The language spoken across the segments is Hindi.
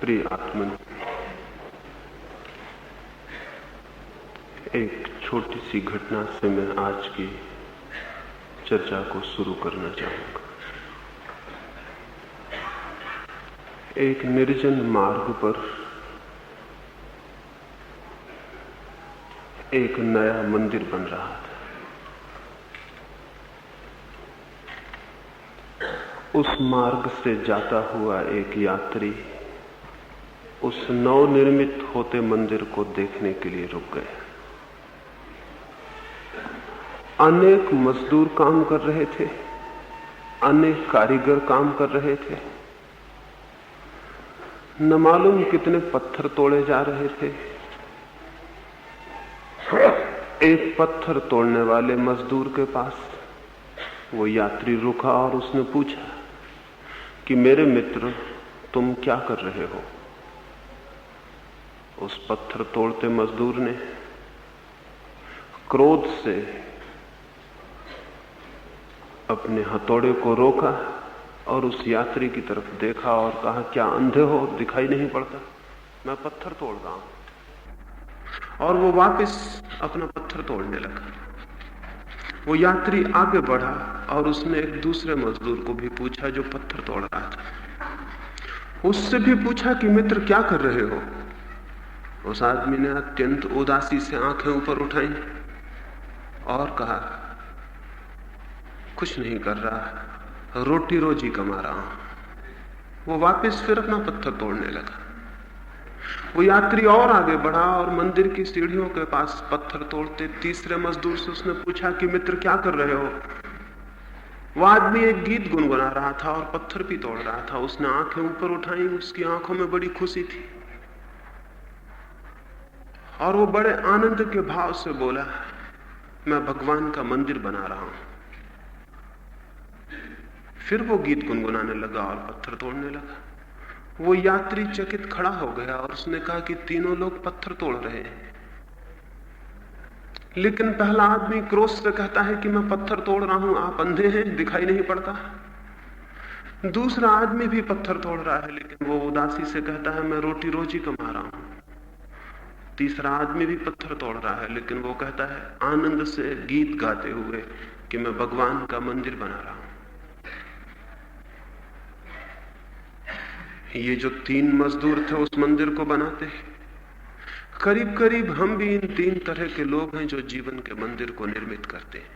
प्रिय आत्मन, एक छोटी सी घटना से मैं आज की चर्चा को शुरू करना चाहूंगा। एक निर्जन मार्ग पर एक नया मंदिर बन रहा था। उस मार्ग से जाता हुआ एक यात्री उस नवनिर्मित होते मंदिर को देखने के लिए रुक गए। अनेक मजदूर काम कर रहे थे, अनेक कारीगर काम कर रहे थे, न मालूम कितने पत्थर तोड़े जा रहे थे। एक पत्थर तोड़ने वाले मजदूर के पास वो यात्री रुका और उसने पूछा कि मेरे मित्र, तुम क्या कर रहे हो? उस पत्थर तोड़ते मजदूर ने क्रोध से अपने हथौड़े को रोका और उस यात्री की तरफ देखा और कहा, क्या अंधे हो, दिखाई नहीं पड़ता? मैं पत्थर तोड़ रहा हूं। और वो वापस अपना पत्थर तोड़ने लगा। वो यात्री आगे बढ़ा और उसने एक दूसरे मजदूर को भी पूछा जो पत्थर तोड़ रहा था। उससे भी पूछा कि मित्र, क्या कर रहे हो? उस आदमी ने अत्यंत उदासी से आंखें ऊपर उठाई और कहा, कुछ नहीं कर रहा, रोटी रोजी कमा रहा हूं। वो वापस फिर अपना पत्थर तोड़ने लगा। वो यात्री और आगे बढ़ा और मंदिर की सीढ़ियों के पास पत्थर तोड़ते तीसरे मजदूर से उसने पूछा कि मित्र, क्या कर रहे हो? वो आदमी एक गीत गुनगुना रहा था और पत्थर भी तोड़ रहा था। उसने आंखें ऊपर उठाई, उसकी आंखों में बड़ी खुशी थी और वो बड़े आनंद के भाव से बोला, मैं भगवान का मंदिर बना रहा हूं। फिर वो गीत गुनगुनाने लगा और पत्थर तोड़ने लगा। वो यात्री चकित खड़ा हो गया और उसने कहा कि तीनों लोग पत्थर तोड़ रहे हैं, लेकिन पहला आदमी क्रोध से कहता है कि मैं पत्थर तोड़ रहा हूं, आप अंधे हैं, दिखाई नहीं पड़ता। दूसरा आदमी भी पत्थर तोड़ रहा है, लेकिन वो उदासी से कहता है, मैं रोटी रोजी कमा रहा हूं। तीसरा आदमी भी पत्थर तोड़ रहा है, लेकिन वो कहता है आनंद से गीत गाते हुए कि मैं भगवान का मंदिर बना रहा हूं। ये जो तीन मजदूर थे उस मंदिर को बनाते, करीब करीब हम भी इन तीन तरह के लोग हैं जो जीवन के मंदिर को निर्मित करते हैं।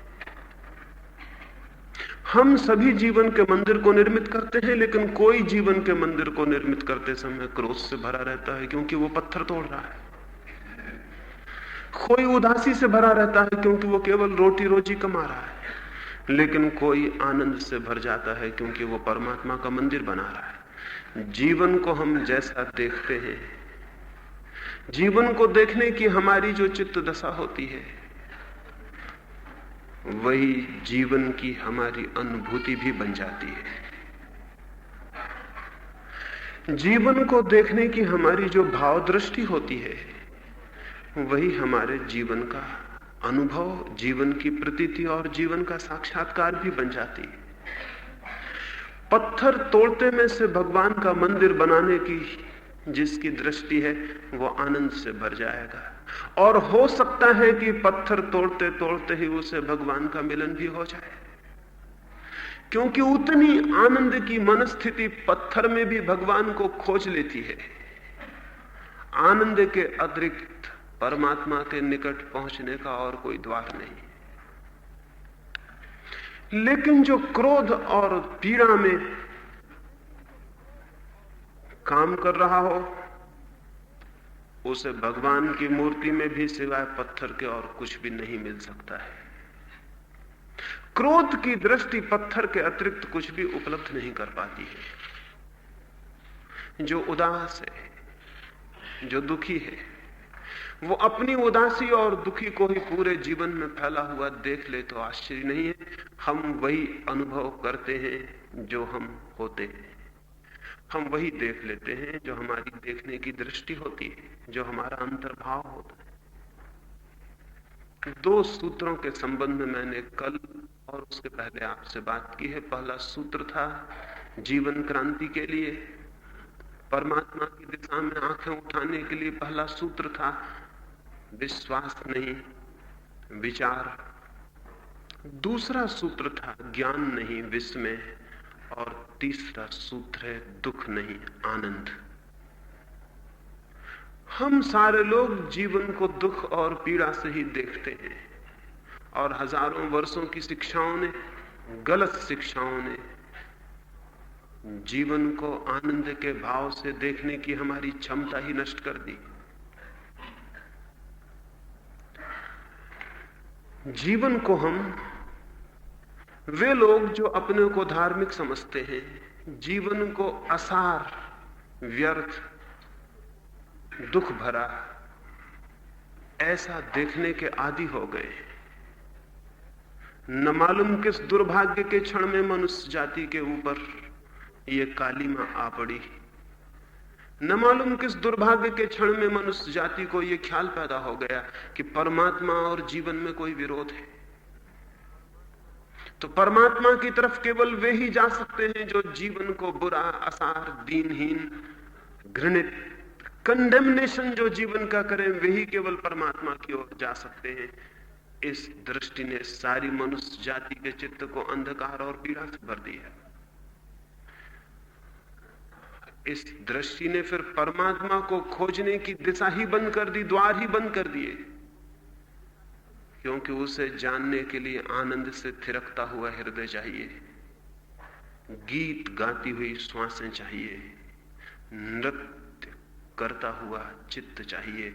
हम सभी जीवन के मंदिर को निर्मित करते हैं, लेकिन कोई जीवन के मंदिर को निर्मित करते समय क्रोध से भरा रहता है क्योंकि वो पत्थर तोड़ रहा है। कोई उदासी से भरा रहता है क्योंकि वो केवल रोटी रोजी कमा रहा है, लेकिन कोई आनंद से भर जाता है क्योंकि वो परमात्मा का मंदिर बना रहा है। जीवन को हम जैसा देखते हैं, जीवन को देखने की हमारी जो चित्त दशा होती है, वही जीवन की हमारी अनुभूति भी बन जाती है। जीवन को देखने की हमारी जो भाव दृष्टि होती है, वही हमारे जीवन का अनुभव, जीवन की प्रतीति और जीवन का साक्षात्कार भी बन जाती है। पत्थर तोड़ते में से भगवान का मंदिर बनाने की जिसकी दृष्टि है, वो आनंद से भर जाएगा और हो सकता है कि पत्थर तोड़ते तोड़ते ही उसे भगवान का मिलन भी हो जाए, क्योंकि उतनी आनंद की मनस्थिति पत्थर में भी भगवान को खोज लेती है। आनंद के अतिरिक्त परमात्मा के निकट पहुंचने का और कोई द्वार नहीं। लेकिन जो क्रोध और पीड़ा में काम कर रहा हो, उसे भगवान की मूर्ति में भी सिवाय पत्थर के और कुछ भी नहीं मिल सकता है। क्रोध की दृष्टि पत्थर के अतिरिक्त कुछ भी उपलब्ध नहीं कर पाती है। जो उदास है, जो दुखी है, वो अपनी उदासी और दुखी को ही पूरे जीवन में फैला हुआ देख ले तो आश्चर्य नहीं है। हम वही अनुभव करते हैं जो हम होते हैं, हम वही देख लेते हैं जो हमारी देखने की दृष्टि होती है, जो हमारा अंतर्भाव होता है। दो सूत्रों के संबंध में मैंने कल और उसके पहले आपसे बात की है। पहला सूत्र था जीवन क्रांति के लिए परमात्मा की दिशा में आंखें उठाने के लिए पहला सूत्र था विश्वास नहीं, विचार। दूसरा सूत्र था ज्ञान नहीं, विस्मय। और तीसरा सूत्र है दुख नहीं, आनंद। हम सारे लोग जीवन को दुख और पीड़ा से ही देखते हैं, और हजारों वर्षों की शिक्षाओं ने, गलत शिक्षाओं ने जीवन को आनंद के भाव से देखने की हमारी क्षमता ही नष्ट कर दी। जीवन को हम, वे लोग जो अपने को धार्मिक समझते हैं, जीवन को असार, व्यर्थ, दुख भरा ऐसा देखने के आदी हो गए। न मालूम किस दुर्भाग्य के क्षण में मनुष्य जाति के ऊपर ये कालिमा आ पड़ी। न मालूम किस दुर्भाग्य के क्षण में मनुष्य जाति को यह ख्याल पैदा हो गया कि परमात्मा और जीवन में कोई विरोध है। तो परमात्मा की तरफ केवल वे ही जा सकते हैं जो जीवन को बुरा, असार, दीनहीन, घृणित, कंडेमनेशन जो जीवन का करें, वे ही केवल परमात्मा की ओर जा सकते हैं। इस दृष्टि ने सारी मनुष्य जाति के चित्त को अंधकार और पीड़ा से भर दिया। इस दृष्टि ने फिर परमात्मा को खोजने की दिशा ही बंद कर दी, द्वार ही बंद कर दिए, क्योंकि उसे जानने के लिए आनंद से थिरकता हुआ हृदय चाहिए, गीत गाती हुई श्वासें चाहिए, नृत्य करता हुआ चित्त चाहिए,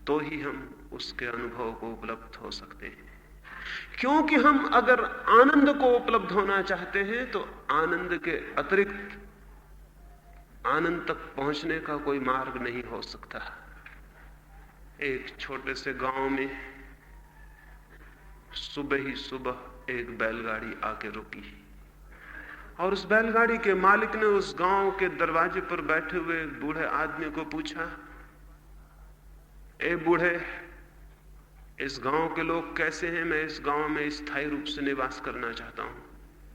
तो ही हम उसके अनुभव को उपलब्ध हो सकते हैं। क्योंकि हम अगर आनंद को उपलब्ध होना चाहते हैं तो आनंद के अतिरिक्त आनंद तक पहुंचने का कोई मार्ग नहीं हो सकता। एक छोटे से गांव में सुबह ही सुबह एक बैलगाड़ी आके रुकी, और उस बैलगाड़ी के मालिक ने उस गांव के दरवाजे पर बैठे हुए बूढ़े आदमी को पूछा, ए बूढ़े, इस गांव के लोग कैसे हैं? मैं इस गांव में स्थायी रूप से निवास करना चाहता हूं,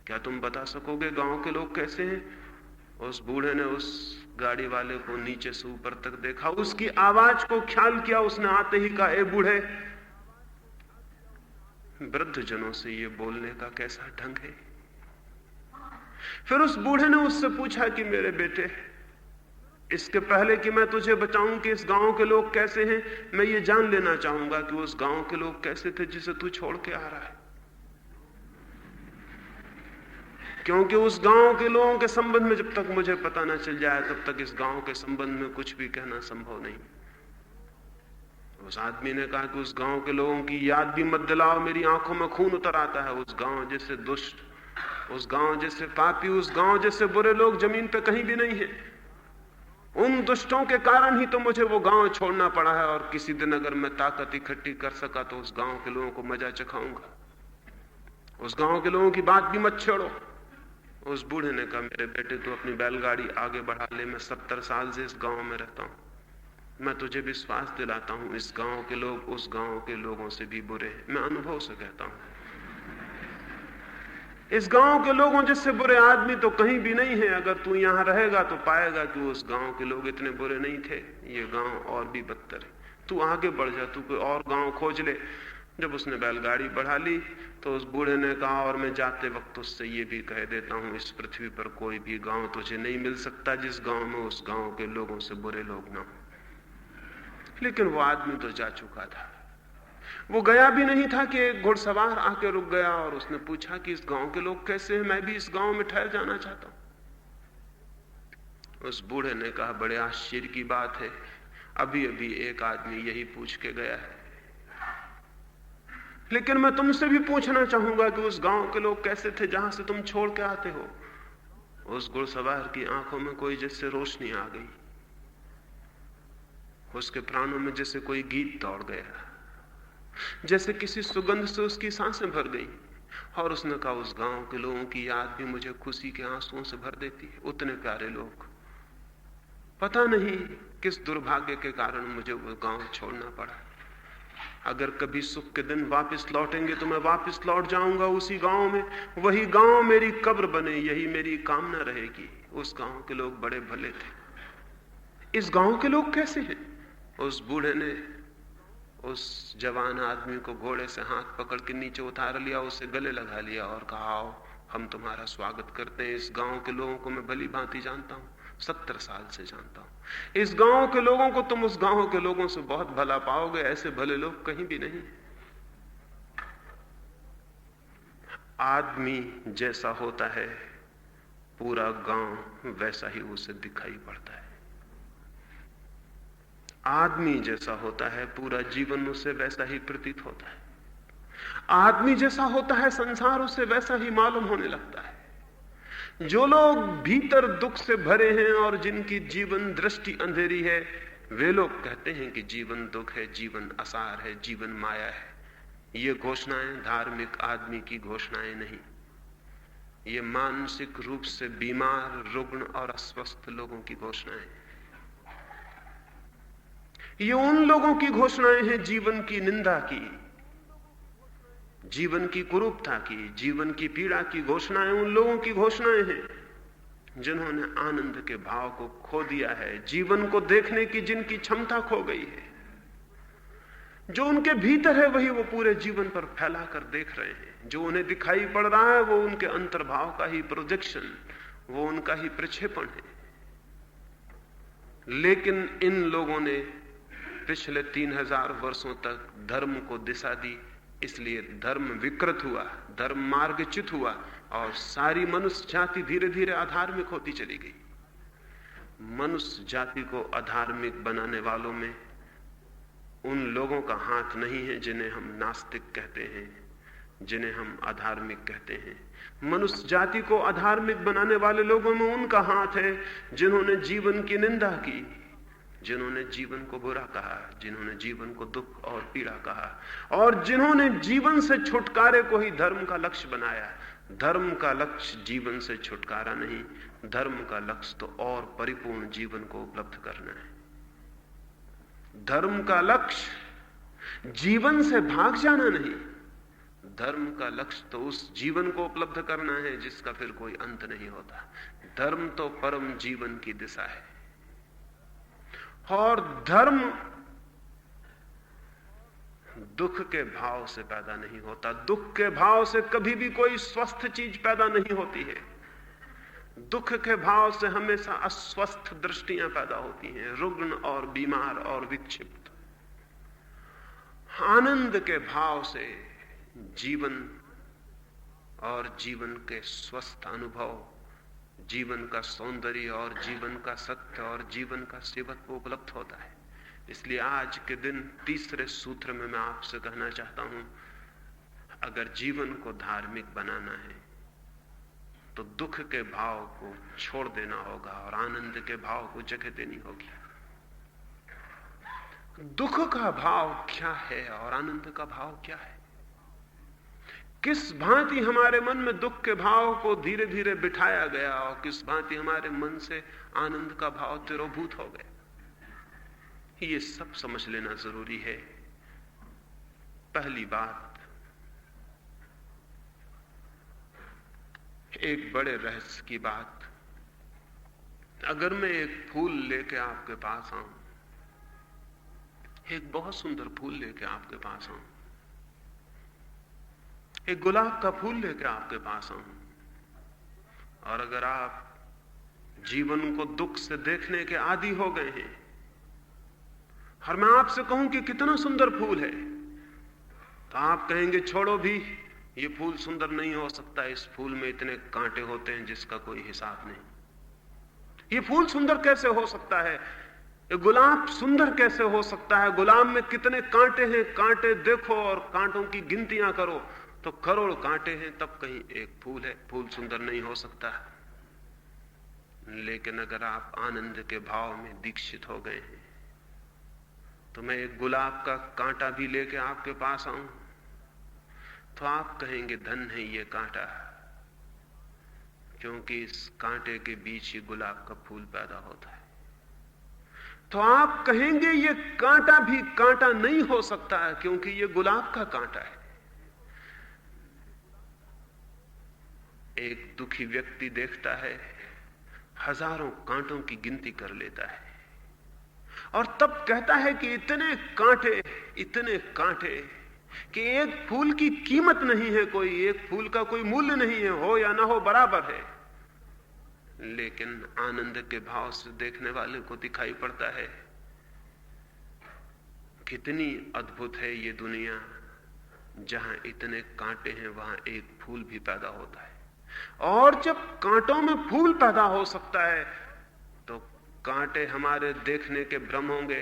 क्या तुम बता सकोगे गांव के लोग कैसे हैं? उस बूढ़े ने उस गाड़ी वाले को नीचे से ऊपर तक देखा, उसकी आवाज को ख्याल किया, उसने आते ही कहा, ए बूढ़े। वृद्ध जनों से ये बोलने का कैसा ढंग है? फिर उस बूढ़े ने उससे पूछा कि मेरे बेटे, इसके पहले कि मैं तुझे बताऊं कि इस गांव के लोग कैसे हैं, मैं ये जान लेना चाहूंगा कि उस गांव के लोग कैसे थे जिसे तू छोड़ के आ रहा है। क्योंकि उस गांव के लोगों के संबंध में जब तक मुझे पता ना चल जाए, तब तक इस गांव के संबंध में कुछ भी कहना संभव नहीं। उस आदमी ने कहा कि उस गांव के लोगों की याद भी मत दिलाओ, मेरी आंखों में खून उतर आता है। उस गांव जैसे दुष्ट, उस गांव जैसे पापी, उस गांव जैसे बुरे लोग जमीन पे कहीं भी नहीं है। उन दुष्टों के कारण ही तो मुझे वो गांव छोड़ना पड़ा है, और किसी दिन अगर मैं ताकत इकट्ठी कर सका तो उस गांव के लोगों को मजा चखाऊंगा। उस गांव के लोगों की बात भी मत छेड़ो। उस बूढ़े ने कहा, मेरे बेटे तू अपनी बैलगाड़ी आगे बढ़ा ले, मैं 70 साल से इस गांव में रहता हूं, मैं तुझे विश्वास दिलाता हूं इस गांव के लोग उस गांव के लोगों से भी बुरे हैं। मैं अनुभव से कहता हूं, इस गांव के लोगों जैसे बुरे आदमी तो कहीं भी नहीं है। अगर तू यहां रहेगा तो पाएगा कि उस गांव के लोग इतने बुरे नहीं थे, ये गांव और भी बदतर है। तू आगे बढ़ जा, तू कोई और गांव खोज ले। जब उसने बैलगाड़ी बढ़ा ली तो उस बूढ़े ने कहा, और मैं जाते वक्त उससे ये भी कह देता हूं, इस पृथ्वी पर कोई भी गांव तुझे नहीं मिल सकता जिस गांव में उस गांव के लोगों से बुरे लोग ना हो। लेकिन वो आदमी तो जा चुका था। वो गया भी नहीं था कि एक घुड़सवार आके रुक गया और उसने पूछा कि इस गांव के लोग कैसे हैं, मैं भी इस गांव में ठहर जाना चाहता हूं। उस बूढ़े ने कहा, बड़े आश्चर्य की बात है, अभी अभी एक आदमी यही पूछ के गया है। लेकिन मैं तुमसे भी पूछना चाहूंगा कि उस गांव के लोग कैसे थे जहां से तुम छोड़ के आते हो। उस घुड़सवार की आंखों में कोई जैसे रोशनी आ गई, उसके प्राणों में जैसे कोई गीत दौड़ गया, जैसे किसी सुगंध से उसकी सांसें भर गई। और उसने कहा, उस गांव के लोगों की याद भी मुझे खुशी के आंसुओं से भर देती है। उतने प्यारे लोग, पता नहीं किस दुर्भाग्य के कारण मुझे वो गांव छोड़ना पड़ा। अगर कभी सुख के दिन वापस लौटेंगे तो मैं वापस लौट जाऊंगा उसी गांव में, वही गांव मेरी कब्र बने, यही मेरी कामना रहेगी। उस गांव के लोग बड़े भले थे। इस गांव के लोग कैसे हैं? उस बूढ़े ने उस जवान आदमी को घोड़े से हाथ पकड़ के नीचे उतार लिया, उसे गले लगा लिया और कहा, आओ हम तुम्हारा स्वागत करते हैं। इस गांव के लोगों को मैं भली भांति जानता हूं, 70 साल से जानता हूं। इस गांव के लोगों को तुम उस गांव के लोगों से बहुत भला पाओगे, ऐसे भले लोग कहीं भी नहीं। आदमी जैसा होता है पूरा गांव वैसा ही उसे दिखाई पड़ता है। आदमी जैसा होता है पूरा जीवन उसे वैसा ही प्रतीत होता है। आदमी जैसा होता है संसार उसे वैसा ही मालूम होने लगता है। जो लोग भीतर दुख से भरे हैं और जिनकी जीवन दृष्टि अंधेरी है, वे लोग कहते हैं कि जीवन दुख है, जीवन असार है, जीवन माया है। ये घोषणाएं धार्मिक आदमी की घोषणाएं नहीं, ये मानसिक रूप से बीमार, रुग्ण और अस्वस्थ लोगों की घोषणाएं। ये उन लोगों की घोषणाएं हैं जीवन की निंदा की, जीवन की कुरूपता की, जीवन की पीड़ा की घोषणाएं उन लोगों की घोषणाएं हैं जिन्होंने आनंद के भाव को खो दिया है, जीवन को देखने की जिनकी क्षमता खो गई है। जो उनके भीतर है वही वो पूरे जीवन पर फैला कर देख रहे हैं। जो उन्हें दिखाई पड़ रहा है वो उनके अंतर्भाव का ही प्रोजेक्शन, वो उनका ही प्रक्षेपण है। लेकिन इन लोगों ने पिछले 3000 वर्षों तक धर्म को दिशा दी, इसलिए धर्म विकृत हुआ, धर्म मार्गच्युत हुआ और सारी मनुष्य जाति धीरे धीरे अधार्मिक होती चली गई। मनुष्य जाति को अधार्मिक बनाने वालों में उन लोगों का हाथ नहीं है जिन्हें हम नास्तिक कहते हैं, जिन्हें हम अधार्मिक कहते हैं। मनुष्य जाति को अधार्मिक बनाने वाले लोगों में उनका हाथ है जिन्होंने जीवन की निंदा की, जिन्होंने जीवन को बुरा कहा, जिन्होंने जीवन को दुख और पीड़ा कहा, और जिन्होंने जीवन से छुटकारे को ही धर्म का लक्ष्य बनाया। धर्म का लक्ष्य जीवन से छुटकारा नहीं, धर्म का लक्ष्य तो और परिपूर्ण जीवन को उपलब्ध करना है। धर्म का लक्ष्य जीवन से भाग जाना नहीं, धर्म का लक्ष्य तो उस जीवन को उपलब्ध करना है जिसका फिर कोई अंत नहीं होता। धर्म तो परम जीवन की दिशा है। और धर्म दुख के भाव से पैदा नहीं होता। दुख के भाव से कभी भी कोई स्वस्थ चीज पैदा नहीं होती है। दुख के भाव से हमेशा अस्वस्थ दृष्टियां पैदा होती हैं, रुग्ण और बीमार और विक्षिप्त। आनंद के भाव से जीवन और जीवन के स्वस्थ अनुभव, जीवन का सौंदर्य और जीवन का सत्य और जीवन का सेवत्व उपलब्ध होता है। इसलिए आज के दिन तीसरे सूत्र में मैं आपसे कहना चाहता हूं, अगर जीवन को धार्मिक बनाना है तो दुख के भाव को छोड़ देना होगा और आनंद के भाव को जगह देनी होगी। दुख का भाव क्या है और आनंद का भाव क्या है? किस भांति हमारे मन में दुख के भाव को धीरे धीरे बिठाया गया और किस भांति हमारे मन से आनंद का भाव तिरोभूत हो गया, ये सब समझ लेना जरूरी है। पहली बात, एक बड़े रहस्य की बात, अगर मैं एक फूल लेके आपके पास आऊं, एक बहुत सुंदर फूल लेके आपके पास आऊं, एक गुलाब का फूल लेके आपके पास आऊं, और अगर आप जीवन को दुख से देखने के आदी हो गए हैं और मैं आपसे कहूं कि कितना सुंदर फूल है, तो आप कहेंगे छोड़ो भी, ये फूल सुंदर नहीं हो सकता, इस फूल में इतने कांटे होते हैं जिसका कोई हिसाब नहीं। ये फूल सुंदर कैसे हो सकता है? ये गुलाब सुंदर कैसे हो सकता है? गुलाब में कितने कांटे हैं, कांटे देखो और कांटों की गिनतियां करो तो करोड़ कांटे हैं, तब कहीं एक फूल है, फूल सुंदर नहीं हो सकता। लेकिन अगर आप आनंद के भाव में दीक्षित हो गए हैं तो मैं एक गुलाब का कांटा भी लेके आपके पास आऊं तो आप कहेंगे धन है ये कांटा, क्योंकि इस कांटे के बीच ही गुलाब का फूल पैदा होता है। तो आप कहेंगे ये कांटा भी कांटा नहीं हो सकता है, क्योंकि ये गुलाब का कांटा है। एक दुखी व्यक्ति देखता है, हजारों कांटों की गिनती कर लेता है, और तब कहता है कि इतने कांटे कि एक फूल की कीमत नहीं है, कोई एक फूल का कोई मूल्य नहीं है, हो या ना हो बराबर है। लेकिन आनंद के भाव से देखने वाले को दिखाई पड़ता है कितनी अद्भुत है ये दुनिया, जहां इतने कांटे हैं वहां एक फूल भी पैदा होता है। और जब कांटों में फूल पैदा हो सकता है तो कांटे हमारे देखने के भ्रम होंगे,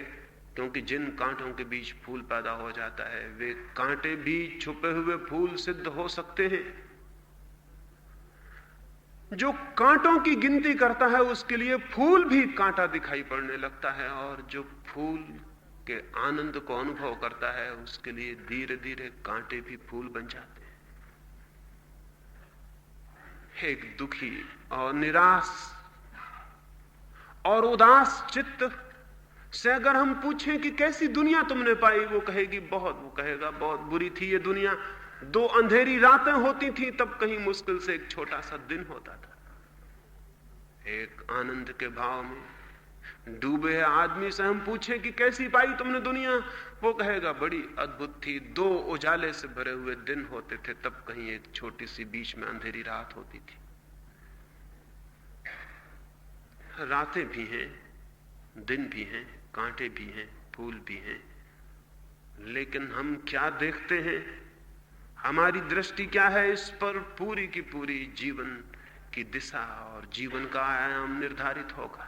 क्योंकि जिन कांटों के बीच फूल पैदा हो जाता है वे कांटे भी छुपे हुए फूल सिद्ध हो सकते हैं। जो कांटों की गिनती करता है उसके लिए फूल भी कांटा दिखाई पड़ने लगता है, और जो फूल के आनंद को अनुभव करता है उसके लिए धीरे धीरे कांटे भी फूल बन जाते हैं। एक दुखी और निराश और उदास चित्त से अगर हम पूछें कि कैसी दुनिया तुमने पाई, वो कहेगा बहुत बुरी थी ये दुनिया। 2 अंधेरी रातें होती थी तब कहीं मुश्किल से एक छोटा सा दिन होता था। एक आनंद के भाव में डूबे आदमी से हम पूछें कि कैसी पाई तुमने दुनिया, वो कहेगा बड़ी अद्भुत थी। 2 उजाले से भरे हुए दिन होते थे तब कहीं एक छोटी सी बीच में अंधेरी रात होती थी। रातें भी हैं, दिन भी हैं, कांटे भी हैं, फूल भी हैं, लेकिन हम क्या देखते हैं, हमारी दृष्टि क्या है, इस पर पूरी की पूरी जीवन की दिशा और जीवन का आयाम निर्धारित होगा।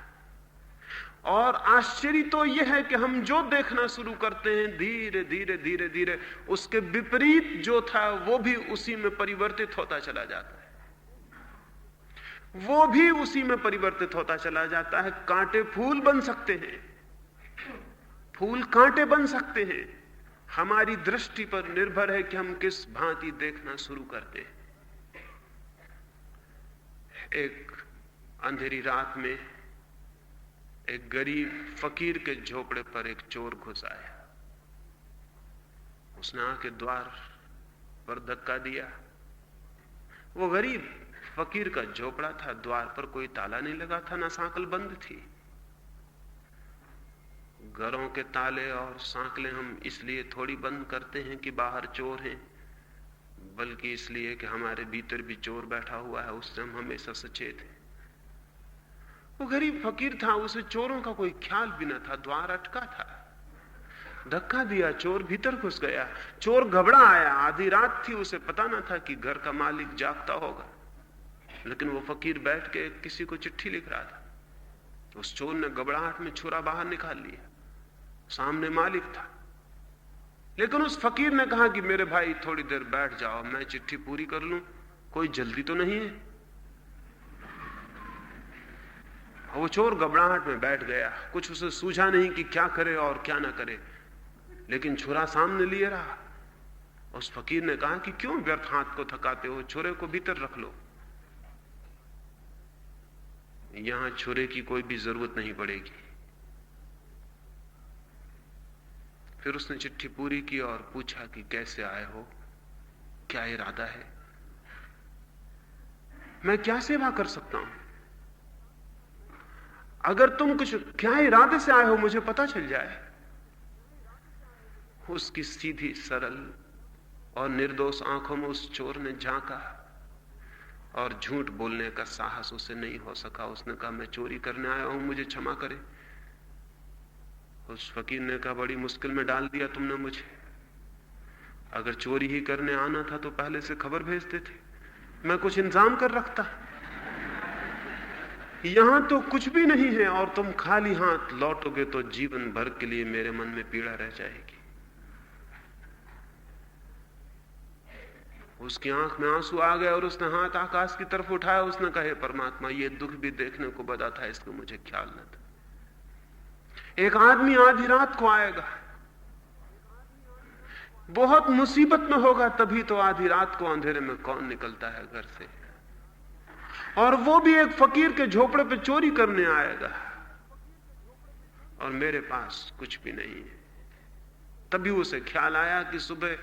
और आश्चर्य तो यह है कि हम जो देखना शुरू करते हैं धीरे धीरे उसके विपरीत जो था वो भी उसी में परिवर्तित होता चला जाता है, वो भी उसी में परिवर्तित होता चला जाता है। कांटे फूल बन सकते हैं, फूल कांटे बन सकते हैं। हमारी दृष्टि पर निर्भर है कि हम किस भांति देखना शुरू करते हैं। एक अंधेरी रात में एक गरीब फकीर के झोपड़े पर एक चोर घुस आया। उसने आके द्वार पर धक्का दिया। वो गरीब फकीर का झोपड़ा था, द्वार पर कोई ताला नहीं लगा था, ना सांकल बंद थी। घरों के ताले और सांकलें हम इसलिए थोड़ी बंद करते हैं कि बाहर चोर हैं, बल्कि इसलिए कि हमारे भीतर भी चोर बैठा हुआ है, उससे हम हमेशा सचेत हैं। वो गरीब फकीर था, उसे चोरों का कोई ख्याल भी न था, द्वार अटका था। धक्का दिया, चोर भीतर घुस गया। चोर घबरा आया, आधी रात थी, उसे पता न था कि घर का मालिक जागता होगा, लेकिन वो फकीर बैठ के किसी को चिट्ठी लिख रहा था। उस चोर ने घबराहट में छुरा बाहर निकाल लिया, सामने मालिक था। लेकिन उस फकीर ने कहा कि मेरे भाई थोड़ी देर बैठ जाओ, मैं चिट्ठी पूरी कर लूं, कोई जल्दी तो नहीं है। वो चोर घबराहट में बैठ गया, कुछ उसे सूझा नहीं कि क्या करे और क्या ना करे, लेकिन छुरा सामने लिए रहा। उस फकीर ने कहा कि क्यों व्यर्थ हाथ को थकाते हो, छुरे को भीतर रख लो, यहां छुरे की कोई भी जरूरत नहीं पड़ेगी। फिर उसने चिट्ठी पूरी की और पूछा कि कैसे आए हो, क्या इरादा है, मैं क्या सेवा कर सकता हूं। अगर तुम कुछ क्या इरादे से आए हो मुझे पता चल जाए। उसकी सीधी सरल और निर्दोष आंखों में उस चोर ने झांका और झूठ बोलने का साहस उसे नहीं हो सका। उसने कहा मैं चोरी करने आया हूं, मुझे क्षमा करे। उस फकीर ने कहा बड़ी मुश्किल में डाल दिया तुमने मुझे, अगर चोरी ही करने आना था तो पहले से खबर भेज देते, मैं कुछ इंतजाम कर रखता। यहां तो कुछ भी नहीं है और तुम खाली हाथ लौटोगे तो जीवन भर के लिए मेरे मन में पीड़ा रह जाएगी। उसकी आंख में आंसू आ गए और उसने हाथ आकाश की तरफ उठाया। उसने कहा परमात्मा, ये दुख भी देखने को बदा था, इसका मुझे ख्याल न था। एक आदमी आधी रात को आएगा, बहुत मुसीबत में होगा, तभी तो आधी रात को अंधेरे में कौन निकलता है घर से, और वो भी एक फकीर के झोपड़े पे चोरी करने आएगा और मेरे पास कुछ भी नहीं है। तभी उसे ख्याल आया कि सुबह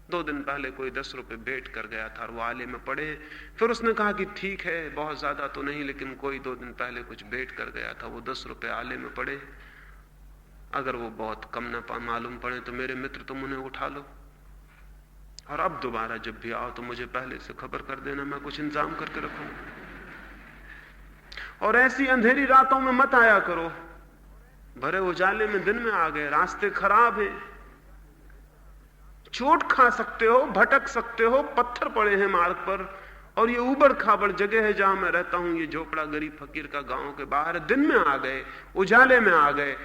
2 दिन पहले कोई 10 रुपए भेंट कर गया था और वो आले में पड़े। फिर उसने कहा कि ठीक है, बहुत ज्यादा तो नहीं, लेकिन कोई 2 दिन पहले कुछ भेंट कर गया था, वो 10 रुपए आले में पड़े। अगर वो बहुत कम न मालूम पड़े तो मेरे मित्र तुम उन्हें उठा लो, और अब दोबारा जब भी आओ तो मुझे पहले से खबर कर देना, मैं कुछ इंतजाम करके रखूंगा। और ऐसी अंधेरी रातों में मत आया करो, भरे उजाले में दिन में आ गए, रास्ते खराब हैं, चोट खा सकते हो, भटक सकते हो, पत्थर पड़े हैं मार्ग पर, और ये उबड़ खाबड़ जगह है जहां मैं रहता हूं, ये झोपड़ा गरीब फकीर का गांव के बाहर, दिन में आ गए, उजाले में आ गए,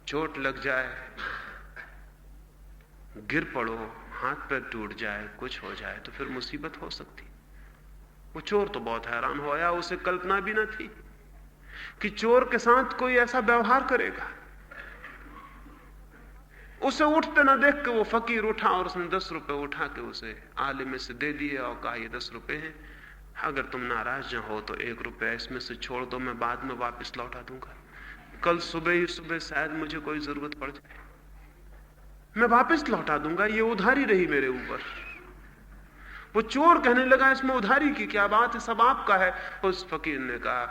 चोट लग जाए, गिर पड़ो, हाथ पैर टूट जाए, कुछ हो जाए तो फिर मुसीबत हो सकती। वो चोर तो बहुत हैरान होया, उसे कल्पना भी न थी कि चोर के साथ कोई ऐसा व्यवहार करेगा। उसे उठते ना देख के वो फकीर उठा और उसने 10 रुपए उठा के उसे आले में से दे दिए और कहा, ये 10 रुपए हैं, अगर तुम नाराज न हो तो 1 रुपया इसमें से छोड़ दो, मैं बाद में वापस लौटा दूंगा, कल सुबह ही सुबह शायद मुझे कोई जरूरत पड़ जाए, मैं वापस लौटा दूंगा, ये उधारी रही मेरे ऊपर। वो चोर कहने लगा, इसमें उधारी की क्या बात है, सब आपका है। उस फकीर ने कहा,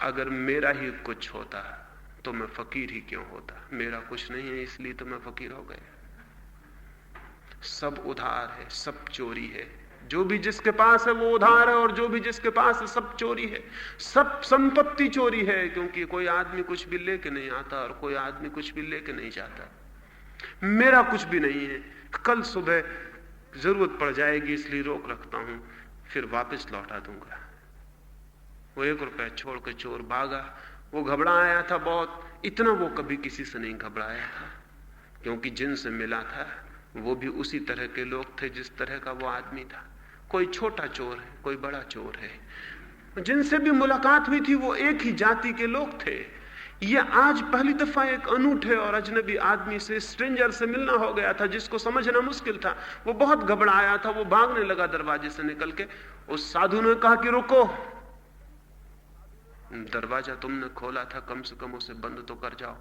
अगर मेरा ही कुछ होता तो मैं फकीर ही क्यों होता, मेरा कुछ नहीं है इसलिए तो मैं फकीर हो गया। सब उधार है, सब चोरी है, जो भी जिसके पास है वो उधार है, और जो भी जिसके पास है सब चोरी है, सब संपत्ति चोरी है, क्योंकि कोई आदमी कुछ भी लेके नहीं आता और कोई आदमी कुछ भी लेके नहीं जाता। मेरा कुछ भी नहीं है, कल सुबह जरूरत पड़ जाएगी इसलिए रोक रखता हूं, फिर वापस लौटा दूंगा। वो 1 रुपया छोड़ के चोर भागा। वो घबरा आया था बहुत, इतना वो कभी किसी से नहीं घबराया था, क्योंकि जिनसे मिला था वो भी उसी तरह के लोग थे जिस तरह का वो आदमी था। कोई छोटा चोर है, कोई बड़ा चोर है, जिनसे भी मुलाकात हुई थी वो एक ही जाति के लोग थे। ये आज पहली दफा एक अनूठे और अजनबी आदमी से, स्ट्रेंजर से मिलना हो गया था जिसको समझना मुश्किल था। वो बहुत घबराया था, वो भागने लगा दरवाजे से निकल के। उस साधु ने कहा कि रुको, दरवाजा तुमने खोला था, कम से कम उसे बंद तो कर जाओ।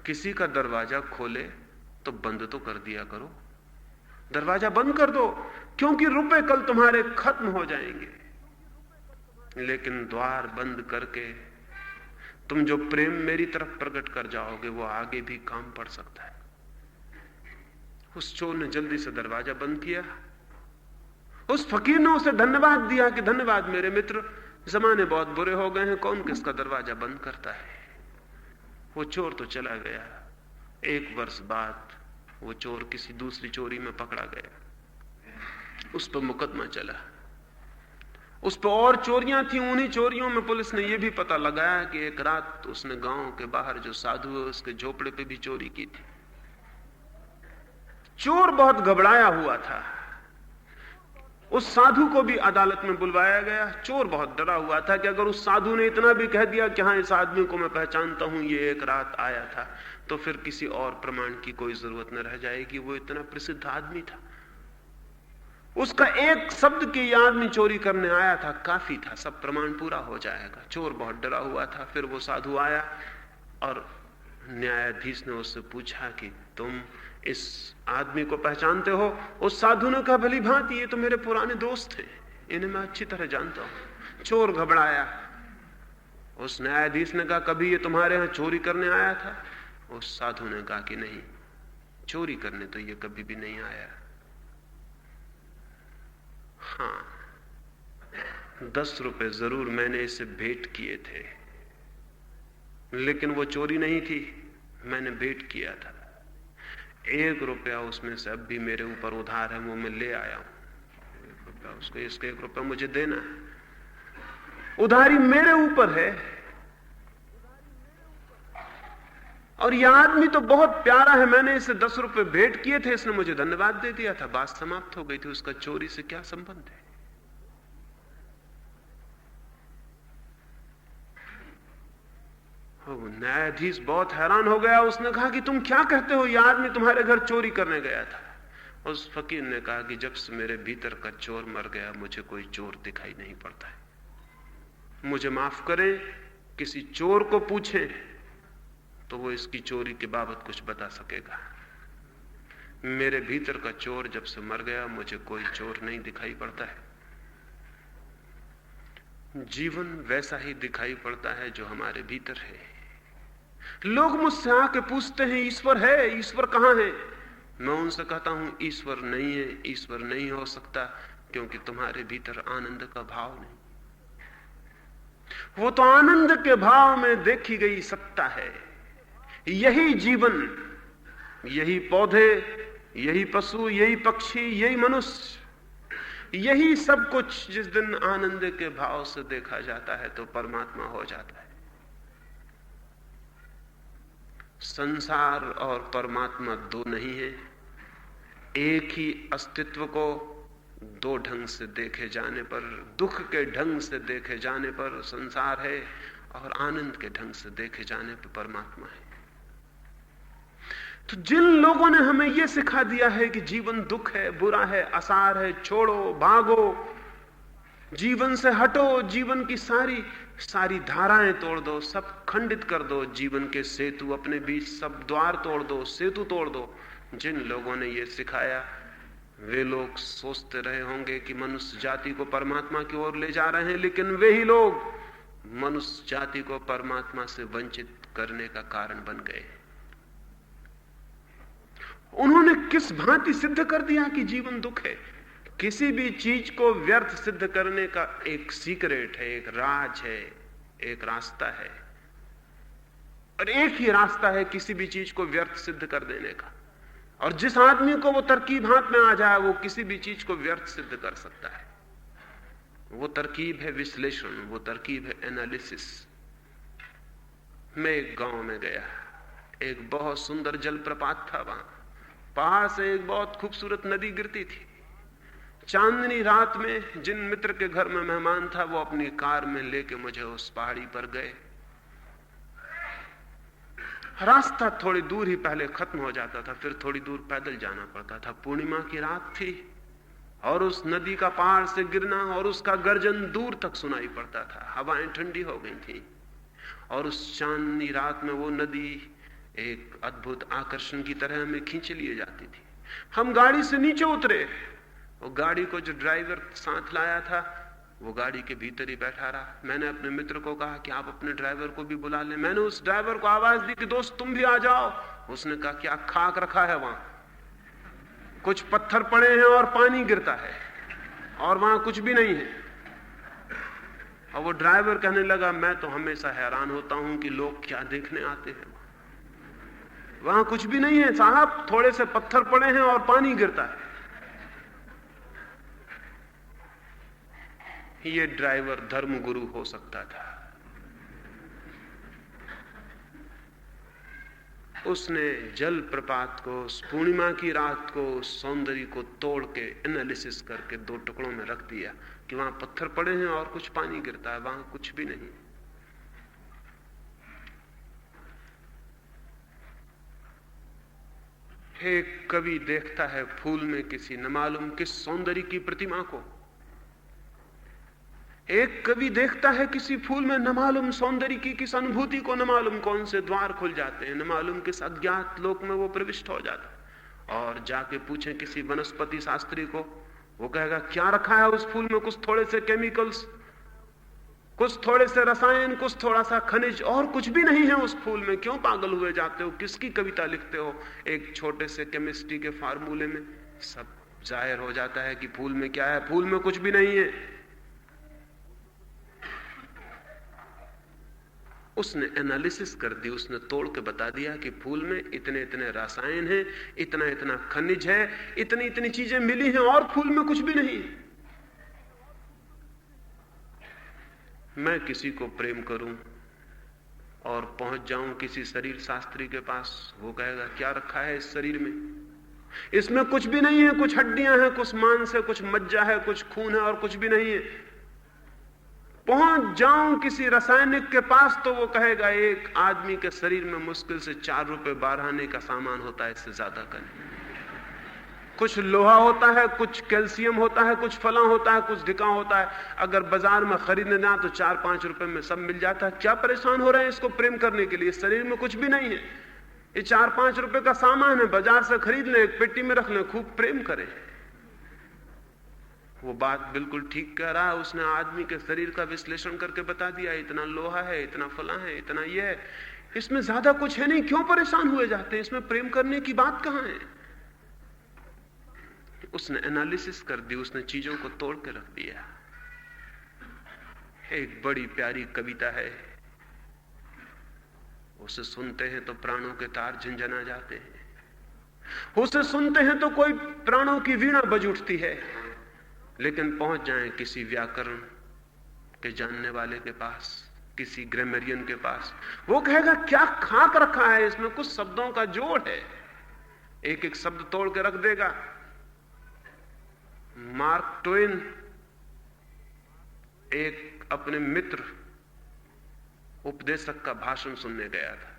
किसी का दरवाजा खोले तो बंद तो कर दिया करो, दरवाजा बंद कर दो, क्योंकि रुपए कल तुम्हारे खत्म हो जाएंगे। लेकिन द्वार बंद करके तुम जो प्रेम मेरी तरफ प्रकट कर जाओगे वो आगे भी काम पड़ सकता है। उस चोर ने जल्दी से दरवाजा बंद किया। उस फकीर ने उसे धन्यवाद दिया कि धन्यवाद मेरे मित्र, जमाने बहुत बुरे हो गए हैं, कौन किसका दरवाजा बंद करता है। वो चोर तो चला गया। 1 वर्ष बाद वो चोर किसी दूसरी चोरी में पकड़ा गया, उस पर मुकदमा चला, उस पर और चोरियां थी। उन्हीं चोरियों में पुलिस ने यह भी पता लगाया कि एक रात उसने गांव के बाहर जो साधु है उसके झोपड़े पे भी चोरी की थी। चोर बहुत घबराया हुआ था। उस साधु को भी अदालत में बुलवाया गया। चोर बहुत डरा हुआ था कि अगर उस साधु ने इतना भी कह दिया कि हाँ इस आदमी को मैं पहचानता हूं, ये एक रात आया था, तो फिर किसी और प्रमाण की कोई जरूरत न रह जाएगी, वो इतना प्रसिद्ध आदमी था। उसका एक शब्द कि यह आदमी चोरी करने आया था काफी था, सब प्रमाण पूरा हो जाएगा। चोर बहुत डरा हुआ था। फिर वो साधु आया और न्यायाधीश ने उससे पूछा कि तुम इस आदमी को पहचानते हो? उस साधु ने कहा, भली भांति, ये तो मेरे पुराने दोस्त हैं, इन्हें मैं अच्छी तरह जानता हूं। चोर घबराया। उस न्यायाधीश ने कहा, कभी ये तुम्हारे यहां चोरी करने आया था? उस साधु ने कहा कि नहीं, चोरी करने तो ये कभी भी नहीं आया। हाँ, 10 रुपए जरूर मैंने इसे भेंट किए थे, लेकिन वो चोरी नहीं थी, मैंने भेंट किया था। 1 रुपया उसमें से अब भी मेरे ऊपर उधार है, वो मैं ले आया हूं। 1 रुपया उसको, इसके 1 रुपया मुझे देना है। उधारी मेरे ऊपर है। और यह आदमी तो बहुत प्यारा है, मैंने इसे 10 रुपए भेंट किए थे, इसने मुझे धन्यवाद दे दिया था, बात समाप्त हो गई थी। उसका चोरी से क्या संबंध है? न्यायाधीश बहुत हैरान हो गया। उसने कहा कि तुम क्या कहते हो, यह आदमी तुम्हारे घर चोरी करने गया था। उस फकीर ने कहा कि जब से मेरे भीतर का चोर मर गया, मुझे कोई चोर दिखाई नहीं पड़ता है। मुझे माफ करें, किसी चोर को पूछें तो वो इसकी चोरी के बाबत कुछ बता सकेगा। मेरे भीतर का चोर जब से मर गया, मुझे कोई चोर नहीं दिखाई पड़ता है। जीवन वैसा ही दिखाई पड़ता है जो हमारे भीतर है। लोग मुझसे आके पूछते हैं ईश्वर है, ईश्वर कहां है? मैं उनसे कहता हूं ईश्वर नहीं है, ईश्वर नहीं हो सकता, क्योंकि तुम्हारे भीतर आनंद का भाव नहीं। वो तो आनंद के भाव में देखी गई सत्ता है। यही जीवन, यही पौधे, यही पशु, यही पक्षी, यही मनुष्य, यही सब कुछ जिस दिन आनंद के भाव से देखा जाता है तो परमात्मा हो जाता है। संसार और परमात्मा दो नहीं है। एक ही अस्तित्व को दो ढंग से देखे जाने पर, दुख के ढंग से देखे जाने पर संसार है, और आनंद के ढंग से देखे जाने पर परमात्मा है। तो जिन लोगों ने हमें यह सिखा दिया है कि जीवन दुख है, बुरा है, असार है, छोड़ो, भागो, जीवन से हटो, जीवन की सारी सारी धाराएं तोड़ दो, सब खंडित कर दो, जीवन के सेतु अपने बीच सब द्वार तोड़ दो, सेतु तोड़ दो, जिन लोगों ने यह सिखाया वे लोग सोचते रहे होंगे कि मनुष्य जाति को परमात्मा की ओर ले जा रहे हैं, लेकिन वे ही लोग मनुष्य जाति को परमात्मा से वंचित करने का कारण बन गए। उन्होंने किस भांति सिद्ध कर दिया कि जीवन दुख है। किसी भी चीज को व्यर्थ सिद्ध करने का एक सीक्रेट है, एक राज है, एक रास्ता है, और एक ही रास्ता है किसी भी चीज को व्यर्थ सिद्ध कर देने का। और जिस आदमी को वो तरकीब हाथ में आ जाए वो किसी भी चीज को व्यर्थ सिद्ध कर सकता है। वो तरकीब है विश्लेषण, वो तरकीब है एनालिसिस। मैं एक गांव में गया, एक बहुत सुंदर जलप्रपात था, वहां पहाड़ से एक बहुत खूबसूरत नदी गिरती थी। चांदनी रात में जिन मित्र के घर में मेहमान था वो अपनी कार में लेके मुझे उस पहाड़ी पर गए। रास्ता थोड़ी दूर ही पहले खत्म हो जाता था, फिर थोड़ी दूर पैदल जाना पड़ता था। पूर्णिमा की रात थी और उस नदी का पहाड़ से गिरना और उसका गर्जन दूर तक सुनाई पड़ता था। हवाएं ठंडी हो गई थी और उस चांदनी रात में वो नदी एक अद्भुत आकर्षण की तरह हमें खींच लिए जाती थी। हम गाड़ी से नीचे उतरे, वो गाड़ी को जो ड्राइवर साथ लाया था वो गाड़ी के भीतर ही बैठा रहा। मैंने अपने मित्र को कहा कि आप अपने ड्राइवर को भी बुला लें। मैंने उस ड्राइवर को आवाज दी कि दोस्त तुम भी आ जाओ। उसने कहा क्या खाक रखा है वहां, कुछ पत्थर पड़े हैं और पानी गिरता है और वहां कुछ भी नहीं है। और वो ड्राइवर कहने लगा मैं तो हमेशा हैरान होता हूं कि लोग क्या देखने आते हैं, वहां कुछ भी नहीं है साहब, थोड़े से पत्थर पड़े हैं और पानी गिरता है। ये ड्राइवर धर्मगुरु हो सकता था। उसने जल प्रपात को, उस पूर्णिमा की रात को, उस सौंदर्य को तोड़ के एनालिसिस करके दो टुकड़ों में रख दिया कि वहां पत्थर पड़े हैं और कुछ पानी गिरता है, वहां कुछ भी नहीं। एक कवि देखता है फूल में किसी न मालूम किस सौंदर्य की प्रतिमा को, एक कवि देखता है किसी फूल में न मालूम सौंदर्य की किस अनुभूति को, न मालूम कौन से द्वार खुल जाते हैं, न मालूम किस अज्ञात लोक में वो प्रविष्ट हो जाता है। और जाके पूछे किसी वनस्पति शास्त्री को, वो कहेगा क्या रखा है उस फूल में, कुछ थोड़े से केमिकल्स, कुछ थोड़े से रसायन, कुछ थोड़ा सा खनिज, और कुछ भी नहीं है उस फूल में। क्यों पागल हुए जाते हो, किसकी कविता लिखते हो एक छोटे से केमिस्ट्री के फार्मूले में? सब जाहिर हो जाता है कि फूल में क्या है, फूल में कुछ भी नहीं है। उसने एनालिसिस कर दी, उसने तोड़ के बता दिया कि फूल में इतने इतने रसायन हैं, इतना इतना खनिज है, इतनी इतनी चीजें मिली हैं और फूल में कुछ भी नहीं। मैं किसी को प्रेम करूं और पहुंच जाऊं किसी शरीर शास्त्री के पास, वो कहेगा क्या रखा है इस शरीर में, इसमें कुछ भी नहीं है, कुछ हड्डियां हैं, कुछ मांस है, कुछ मज्जा है, कुछ खून है और कुछ भी नहीं है। पहुंच जाऊं किसी रासायनिक के पास तो वो कहेगा एक आदमी के शरीर में मुश्किल से 4 रुपए 12 आने का सामान होता है, इससे ज्यादा का नहीं। कुछ लोहा होता है, कुछ कैल्शियम होता है, कुछ फला होता है, कुछ ढिका होता है। अगर बाजार में खरीदने ना तो 4-5 रुपए में सब मिल जाता है। क्या परेशान हो रहे हैं इसको प्रेम करने के लिए? शरीर में कुछ भी नहीं है, ये 4-5 रुपए का सामान है, बाजार से खरीद ले, एक पेटी में रख ले, खूब प्रेम करें। वो बात बिल्कुल ठीक कह रहा है। उसने आदमी के शरीर का विश्लेषण करके बता दिया, इतना लोहा है, इतना फला है, इतना ये है। इसमें ज्यादा कुछ है नहीं, क्यों परेशान हुए जाते हैं? इसमें प्रेम करने की बात कहां है? उसने एनालिसिस कर दी, उसने चीजों को तोड़ के रख दिया। एक बड़ी प्यारी कविता है, उसे सुनते हैं तो प्राणों के तार झंझना जाते हैं, उसे सुनते हैं तो कोई प्राणों की वीणा बज उठती है। लेकिन पहुंच जाएं किसी व्याकरण के जानने वाले के पास, किसी ग्रामरियन के पास, वो कहेगा क्या खाक रखा है इसमें, कुछ शब्दों का जोड़ है, एक एक शब्द तोड़ के रख देगा। मार्क ट्वेन एक अपने मित्र उपदेशक का भाषण सुनने गया था।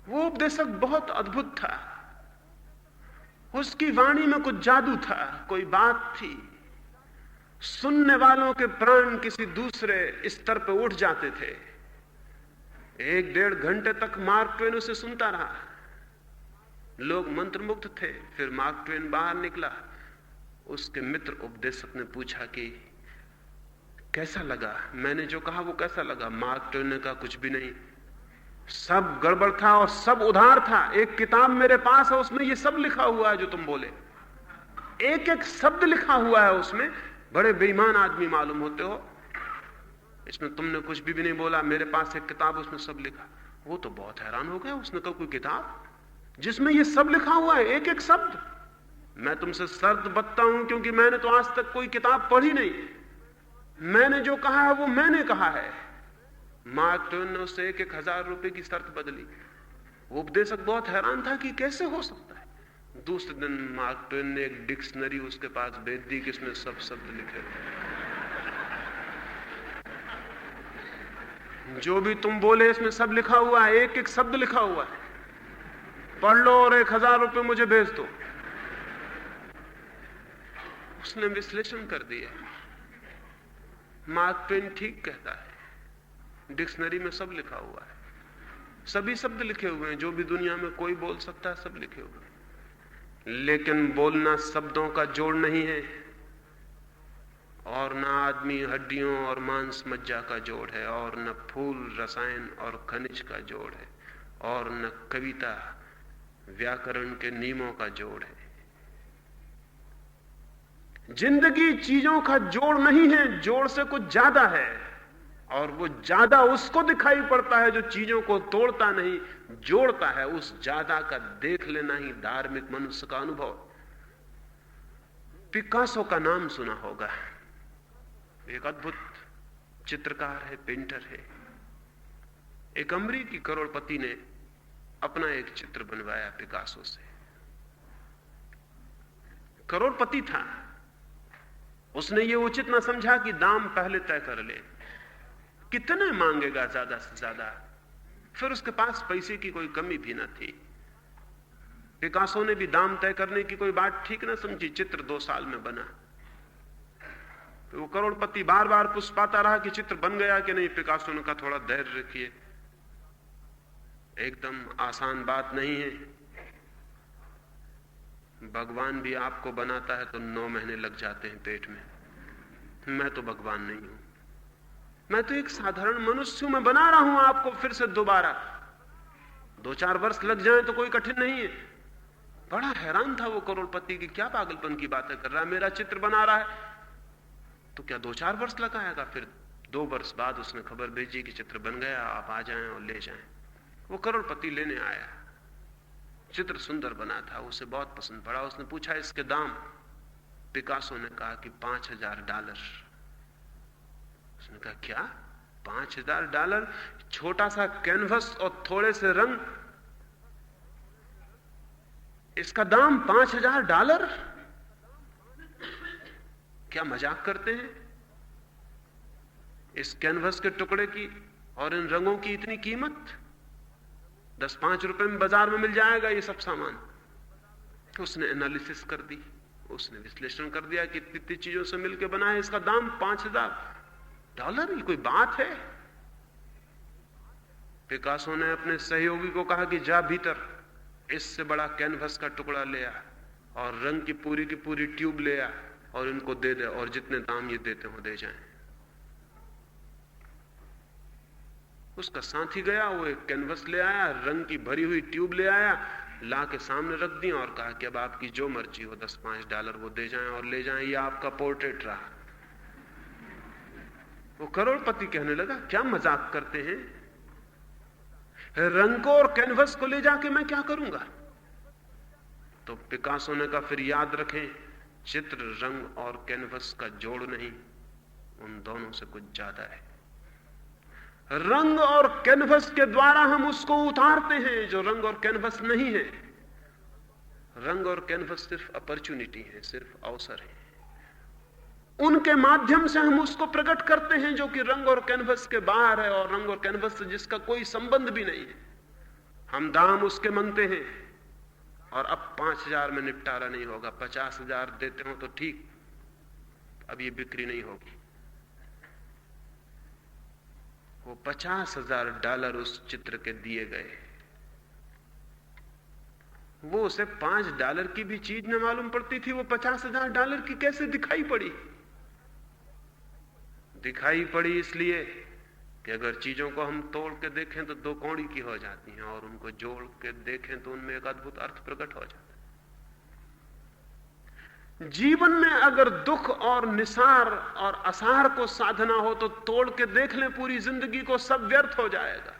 वो उपदेशक बहुत अद्भुत था, उसकी वाणी में कुछ जादू था, कोई बात थी। सुनने वालों के प्राण किसी दूसरे स्तर पर उठ जाते थे। 1-1.5 घंटे तक मार्क ट्वेन उसे सुनता रहा, लोग मंत्रमुग्ध थे। फिर मार्क ट्वेन बाहर निकला, उसके मित्र उपदेशक ने पूछा कि कैसा लगा, मैंने जो कहा वो कैसा लगा? मार्क ट्वेन ने कहा कुछ भी नहीं, सब गड़बड़ था और सब उधार था। एक किताब मेरे पास है, उसमें ये सब लिखा हुआ है जो तुम बोले, एक एक शब्द लिखा हुआ है उसमें। बड़े बेईमान आदमी मालूम होते हो, इसमें तुमने कुछ भी नहीं बोला, मेरे पास एक किताब उसमें सब लिखा। वो तो बहुत हैरान हो गया, उसने कहा कोई किताब जिसमें ये सब लिखा हुआ है, एक एक शब्द? मैं तुमसे शर्त बत्ता हूं, क्योंकि मैंने तो आज तक कोई किताब पढ़ी नहीं, मैंने जो कहा है वो मैंने कहा है। मार्क ट्वेन ने उससे 1,000 रुपए की शर्त बदली। वो उपदेशक बहुत हैरान था कि कैसे हो सकता है। दूसरे दिन मार्क ट्वेन ने एक डिक्शनरी उसके पास भेज दी कि इसमें सब शब्द लिखे, जो भी तुम बोले इसमें सब लिखा हुआ है, एक एक शब्द लिखा हुआ है, पढ़ लो और 1,000 रुपए मुझे भेज दो। उसने विश्लेषण कर दिया, मार्क ट्वेन ठीक कहता है, डिक्शनरी में सब लिखा हुआ है, सभी शब्द लिखे हुए हैं, जो भी दुनिया में कोई बोल सकता है सब लिखे हुए हैं। लेकिन बोलना शब्दों का जोड़ नहीं है, और न आदमी हड्डियों और मांस मज्जा का जोड़ है, और न फूल रसायन और खनिज का जोड़ है, और न कविता व्याकरण के नियमों का जोड़ है। जिंदगी चीजों का जोड़ नहीं है, जोड़ से कुछ ज्यादा है, और वो ज्यादा उसको दिखाई पड़ता है जो चीजों को तोड़ता नहीं, जोड़ता है। उस ज्यादा का देख लेना ही धार्मिक मनुष्य का अनुभव। पिकासो का नाम सुना होगा, एक अद्भुत चित्रकार है, पेंटर है। एक अमरीकी करोड़पति ने अपना एक चित्र बनवाया पिकासो से। करोड़पति था, उसने ये उचित ना समझा कि दाम पहले तय कर ले, कितने मांगेगा ज्यादा से ज्यादा। फिर उसके पास पैसे की कोई कमी भी ना थी। पिकासो ने भी दाम तय करने की कोई बात ठीक ना समझी। चित्र 2 साल में बना। तो वो करोड़पति बार बार पुष्पाता रहा कि चित्र बन गया कि नहीं। पिकासो ने कहा थोड़ा धैर्य रखिए, एकदम आसान बात नहीं है, भगवान भी आपको बनाता है तो 9 महीने लग जाते हैं पेट में। मैं तो भगवान नहीं हूं, मैं तो एक साधारण मनुष्य हूं, मैं बना रहा हूं आपको फिर से दोबारा। 2-4 वर्ष लग जाए तो कोई कठिन नहीं है। बड़ा हैरान था वो करोड़पति की, क्या पागलपन की बातें कर रहा है, मेरा चित्र बना रहा है तो क्या 2-4 वर्ष लगाएगा? फिर 2 वर्ष बाद उसने खबर भेजी कि चित्र बन गया, आप आ जाएं और ले जाएं। वो करोड़पति लेने आया। चित्र सुंदर बना था, उसे बहुत पसंद पड़ा। उसने पूछा इसके दाम। पिकासो ने कहा कि $5,000। उसने कहा क्या $5,000? छोटा सा कैनवस और थोड़े से रंग, इसका दाम $5,000? क्या मजाक करते हैं? इस कैनवस के टुकड़े की और इन रंगों की इतनी कीमत? 10-5 रुपए में बाजार में मिल जाएगा ये सब सामान। उसने एनालिसिस कर दी, उसने विश्लेषण कर दिया कि इतनी चीजों से मिलकर बना है, इसका दाम $5,000। ये कोई बात है? पिकासो ने अपने सहयोगी को कहा कि जा भीतर इससे बड़ा कैनवस का टुकड़ा ले आ और रंग की पूरी ट्यूब ले आ और इनको दे दे, और जितने दाम ये देते हो दे जाएं। उसका साथी गया, वो एक कैनवस ले आया, रंग की भरी हुई ट्यूब ले आया, ला के सामने रख दी और कहा कि अब आपकी जो मर्जी हो, $10-5 वो दे जाएं और ले जाएं, ये आपका पोर्ट्रेट रहा। वो करोड़पति कहने लगा, क्या मजाक करते हैं, रंग को और कैनवस को ले जाके मैं क्या करूंगा? तो पिकासो ने कहा, फिर याद रखें, चित्र रंग और कैनवस का जोड़ नहीं, उन दोनों से कुछ ज्यादा है। रंग और कैनवस के द्वारा हम उसको उतारते हैं जो रंग और कैनवस नहीं है। रंग और कैनवस सिर्फ अपॉर्चुनिटी है, सिर्फ अवसर है। उनके माध्यम से हम उसको प्रकट करते हैं जो कि रंग और कैनवस के बाहर है, और रंग और कैनवस से जिसका कोई संबंध भी नहीं है। हम दाम उसके मांगते हैं, और अब 5,000 में निपटारा नहीं होगा, 50,000 देते हो तो ठीक, अब ये बिक्री नहीं होगी। वो $50,000 उस चित्र के दिए गए। वो उसे $5 की भी चीज न मालूम पड़ती थी, वो $50,000 की कैसे दिखाई पड़ी? दिखाई पड़ी इसलिए कि अगर चीजों को हम तोड़ के देखें तो 2 कौड़ी की हो जाती हैं, और उनको जोड़ के देखें तो उनमें एक अद्भुत अर्थ प्रकट हो जाता है। जीवन में अगर दुख और निसार और असार को साधना हो तो तोड़ के देख लें पूरी जिंदगी को, सब व्यर्थ हो जाएगा।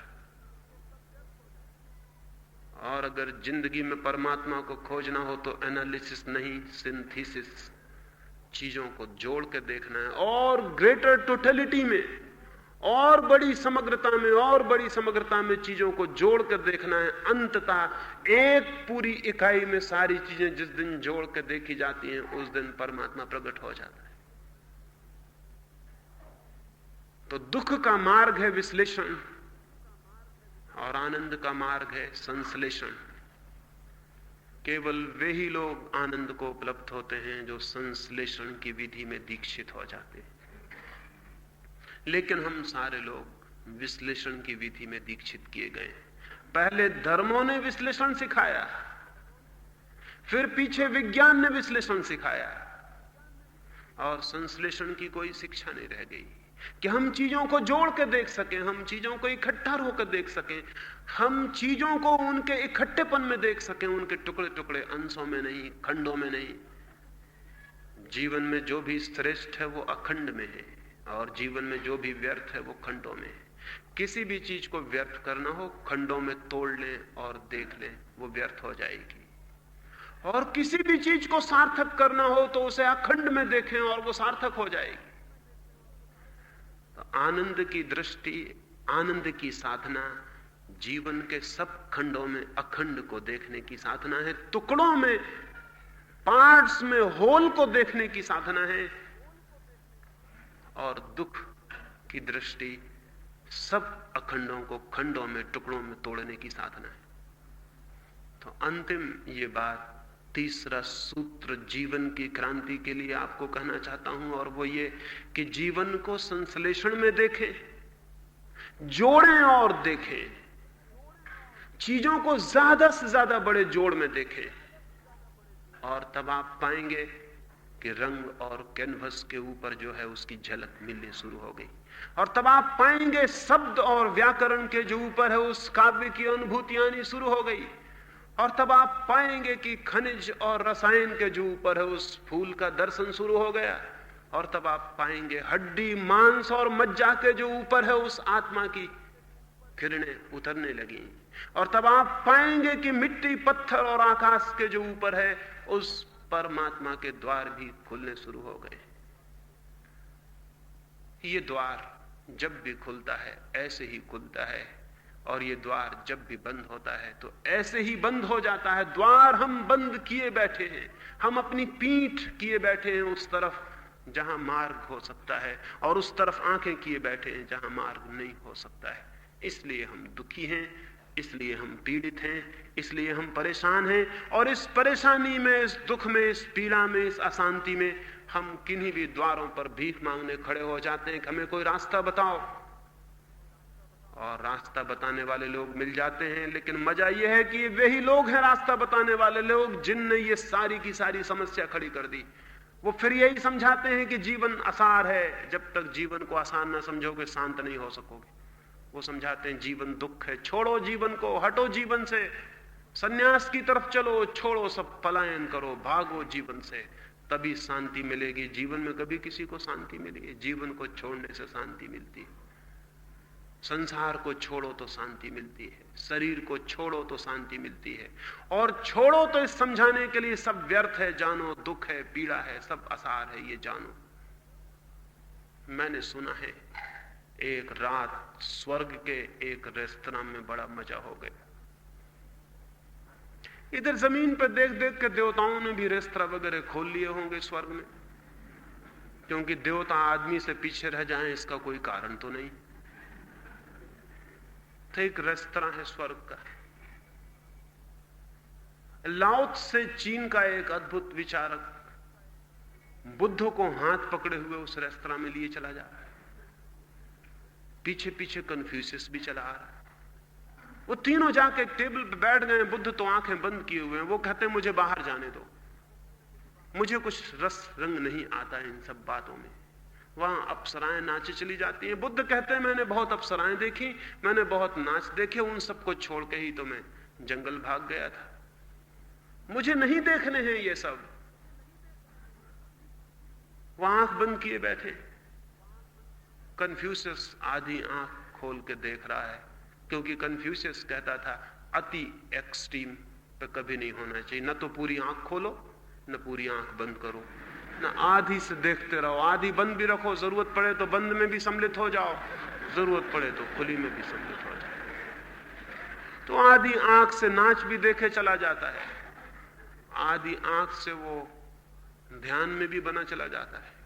और अगर जिंदगी में परमात्मा को खोजना हो तो एनालिसिस नहीं, सिंथेसिस, चीजों को जोड़ के देखना है, और ग्रेटर टोटलिटी में, और बड़ी समग्रता में, और बड़ी समग्रता में चीजों को जोड़ कर देखना है। अंततः एक पूरी इकाई में सारी चीजें जिस दिन जोड़ के देखी जाती हैं, उस दिन परमात्मा प्रकट हो जाता है। तो दुख का मार्ग है विश्लेषण, और आनंद का मार्ग है संश्लेषण। केवल वे ही लोग आनंद को उपलब्ध होते हैं जो संश्लेषण की विधि में दीक्षित हो जाते हैं। लेकिन हम सारे लोग विश्लेषण की विधि में दीक्षित किए गए हैं। पहले धर्मों ने विश्लेषण सिखाया, फिर पीछे विज्ञान ने विश्लेषण सिखाया, और संश्लेषण की कोई शिक्षा नहीं रह गई कि हम चीजों को जोड़ के देख सकें, हम चीजों को इकट्ठा होकर देख सकें, हम चीजों को उनके इकट्ठेपन में देख सकें, उनके टुकड़े टुकड़े अंशों में नहीं, खंडों में नहीं। जीवन में जो भी श्रेष्ठ है वो अखंड में है, और जीवन में जो भी व्यर्थ है वो खंडों में है। किसी भी चीज को व्यर्थ करना हो, खंडों में तोड़ लें और देख लें, वो व्यर्थ हो जाएगी। और किसी भी चीज को सार्थक करना हो तो उसे अखंड में देखें और वो सार्थक हो जाएगी। तो आनंद की दृष्टि, आनंद की साधना जीवन के सब खंडों में अखंड को देखने की साधना है, टुकड़ों में, पार्ट्स में, होल को देखने की साधना है। और दुख की दृष्टि सब अखंडों को खंडों में, टुकड़ों में तोड़ने की साधना है। तो अंतिम ये बात, तीसरा सूत्र जीवन की क्रांति के लिए आपको कहना चाहता हूं, और वो ये कि जीवन को संश्लेषण में देखें, जोड़ें और देखें, चीजों को ज्यादा से ज्यादा बड़े जोड़ में देखें, और तब आप पाएंगे कि रंग और कैनवस के ऊपर जो है उसकी झलक मिलनी शुरू हो गई। और तब आप पाएंगे शब्द और व्याकरण के जो ऊपर है उस काव्य की अनुभूति आनी शुरू हो गई। और तब आप पाएंगे कि खनिज और रसायन के जो ऊपर है उस फूल का दर्शन शुरू हो गया। और तब आप पाएंगे हड्डी, मांस और मज्जा के जो ऊपर है उस आत्मा की किरणें उतरने लगी। और तब आप पाएंगे कि मिट्टी, पत्थर और आकाश के जो ऊपर है उस परमात्मा के द्वार भी खुलने शुरू हो गए। ये द्वार जब भी खुलता है ऐसे ही खुलता है, और ये द्वार जब भी बंद होता है तो ऐसे ही बंद हो जाता है। द्वार हम बंद किए बैठे हैं, हम अपनी पीठ किए बैठे हैं उस तरफ जहां मार्ग हो सकता है, और उस तरफ आंखें किए बैठे हैं जहां मार्ग नहीं हो सकता है। इसलिए हम दुखी हैं, इसलिए हम पीड़ित हैं, इसलिए हम परेशान हैं। और इस परेशानी में, इस दुख में, इस पीड़ा में, इस अशांति में हम किन्हीं भी द्वारों पर भीख मांगने खड़े हो जाते हैं कि हमें कोई रास्ता बताओ। और रास्ता बताने वाले लोग मिल जाते हैं, लेकिन मजा यह है कि वही लोग हैं रास्ता बताने वाले लोग जिनने ये सारी की सारी समस्या खड़ी कर दी। वो फिर यही समझाते हैं कि जीवन आसार है, जब तक जीवन को आसान ना समझोगे शांत नहीं हो सकोगे। वो समझाते हैं जीवन दुख है, छोड़ो जीवन को, हटो जीवन से, सन्यास की तरफ चलो, छोड़ो सब, पलायन करो, भागो जीवन से, तभी शांति मिलेगी। जीवन में कभी किसी को शांति मिली है? जीवन को छोड़ने से शांति मिलती है। संसार को छोड़ो तो शांति मिलती है, शरीर को छोड़ो तो शांति मिलती है। और छोड़ो तो इस समझाने के लिए सब व्यर्थ है, जानो दुख है, पीड़ा है, सब आसार है, ये जानो। मैंने सुना है एक रात स्वर्ग के एक रेस्तरां में बड़ा मजा हो गया। इधर जमीन पर देख देख के देवताओं ने भी रेस्तरां वगैरह खोल लिए होंगे स्वर्ग में, क्योंकि देवता आदमी से पीछे रह जाएं इसका कोई कारण तो नहीं। तो एक रेस्तरां है स्वर्ग का। लाओ त्से चीन का एक अद्भुत विचारक बुद्ध को हाथ पकड़े हुए उस रेस्तरां में लिए चला जा रहा है। पीछे पीछे कन्फ्यूशियस भी चला आ रहा है। वो तीनों जाके टेबल पे बैठ गए। बुद्ध तो आंखें बंद किए हुए हैं। वो कहते हैं मुझे बाहर जाने दो, मुझे कुछ रस रंग नहीं आता इन सब बातों में। वहां अप्सराएं नाचे चली जाती हैं। बुद्ध कहते हैं मैंने बहुत अप्सराएं देखी, मैंने बहुत नाच देखे, उन सबको छोड़ के ही तो मैं जंगल भाग गया था, मुझे नहीं देखने हैं ये सब। वहां आंख बंद किए बैठे। कन्फ्यूशियस आधी आंख खोल के देख रहा है, क्योंकि कन्फ्यूशियस कहता था अति एक्सट्रीम पे कभी नहीं होना चाहिए। न तो पूरी आंख खोलो, न पूरी आंख बंद करो, न आधी से देखते रहो, आधी बंद भी रखो, जरूरत पड़े तो बंद में भी सम्मिलित हो जाओ, जरूरत पड़े तो खुली में भी सम्मिलित हो जाओ। तो आधी आंख से नाच भी देखे चला जाता है, आधी आंख से वो ध्यान में भी बना चला जाता है।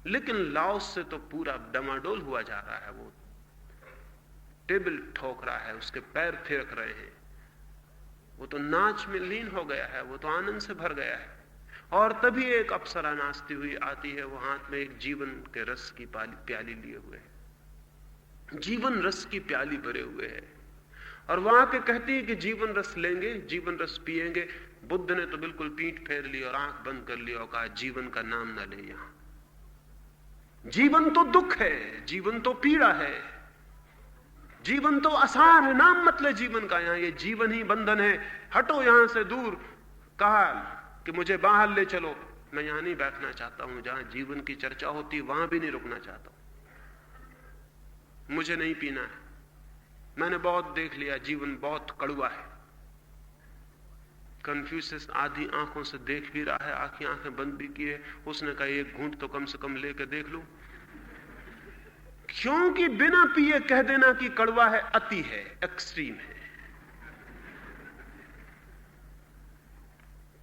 लेकिन लाओस से तो पूरा डमाडोल हुआ जा रहा है। वो टेबल ठोक रहा है, उसके पैर थिरक रहे हैं, वो तो नाच में लीन हो गया है, वो तो आनंद से भर गया है। और तभी एक अप्सरा नाचती हुई आती है। वो हाथ में एक जीवन के रस की प्याली लिए हुए है, जीवन रस की प्याली भरे हुए है। और वो आके कहती है कि जीवन रस लेंगे, जीवन रस पिएंगे। बुद्ध ने तो बिल्कुल पीठ फेर ली और आंख बंद कर ली और कहा जीवन का नाम ना ले यहां। जीवन तो दुख है, जीवन तो पीड़ा है, जीवन तो आसार है, नाम मत ले जीवन का यहां। ये जीवन ही बंधन है, हटो यहां से दूर। कहा कि मुझे बाहर ले चलो, मैं यहां नहीं बैठना चाहता हूं, जहां जीवन की चर्चा होती वहां भी नहीं रुकना चाहता हूं, मुझे नहीं पीना है, मैंने बहुत देख लिया, जीवन बहुत कड़वा है। कन्फ्यूशियस आधी आंखों से देख भी रहा है, आंखें बंद भी की है। उसने कहा एक घूंट तो कम से कम लेके देख लूं, क्योंकि बिना पिए कह देना कि कड़वा है अति है, एक्सट्रीम है।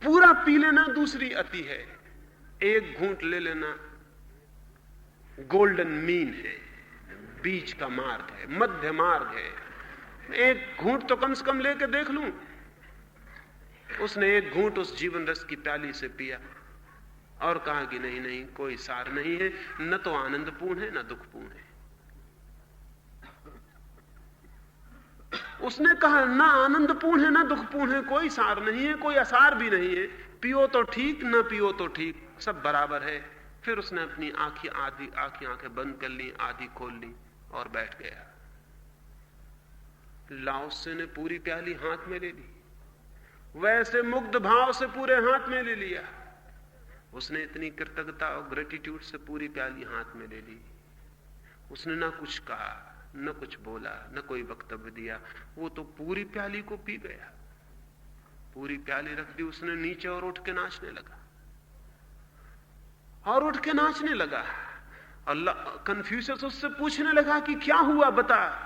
पूरा पी लेना दूसरी अति है, एक घूंट ले लेना गोल्डन मीन है, बीच का मार्ग है, मध्य मार्ग है। एक घूंट तो कम से कम लेके देख लूं। उसने एक घूंट उस जीवन रस की प्याली से पिया और कहा कि नहीं नहीं, कोई सार नहीं है, न तो आनंदपूर्ण है न दुखपूर्ण है। उसने कहा ना आनंदपूर्ण है ना दुखपूर्ण है, कोई सार नहीं है, कोई असार भी नहीं है, पियो तो ठीक न पियो तो ठीक, सब बराबर है। फिर उसने अपनी आंखें बंद कर ली, आधी खोल ली और बैठ गया। लाओसे ने पूरी प्याली हाथ में ले ली, वैसे मुग्ध भाव से पूरे हाथ में ले लिया। उसने इतनी कृतज्ञता और ग्रेटिट्यूड से पूरी प्याली हाथ में ले ली। उसने ना कुछ कहा, न कुछ बोला, न कोई वक्तव्य दिया, वो तो पूरी प्याली को पी गया। पूरी प्याली रख दी उसने नीचे और उठ के नाचने लगा, और उठ के नाचने लगा। अल्लाह कन्फ्यूशियस उससे पूछने लगा कि क्या हुआ बता।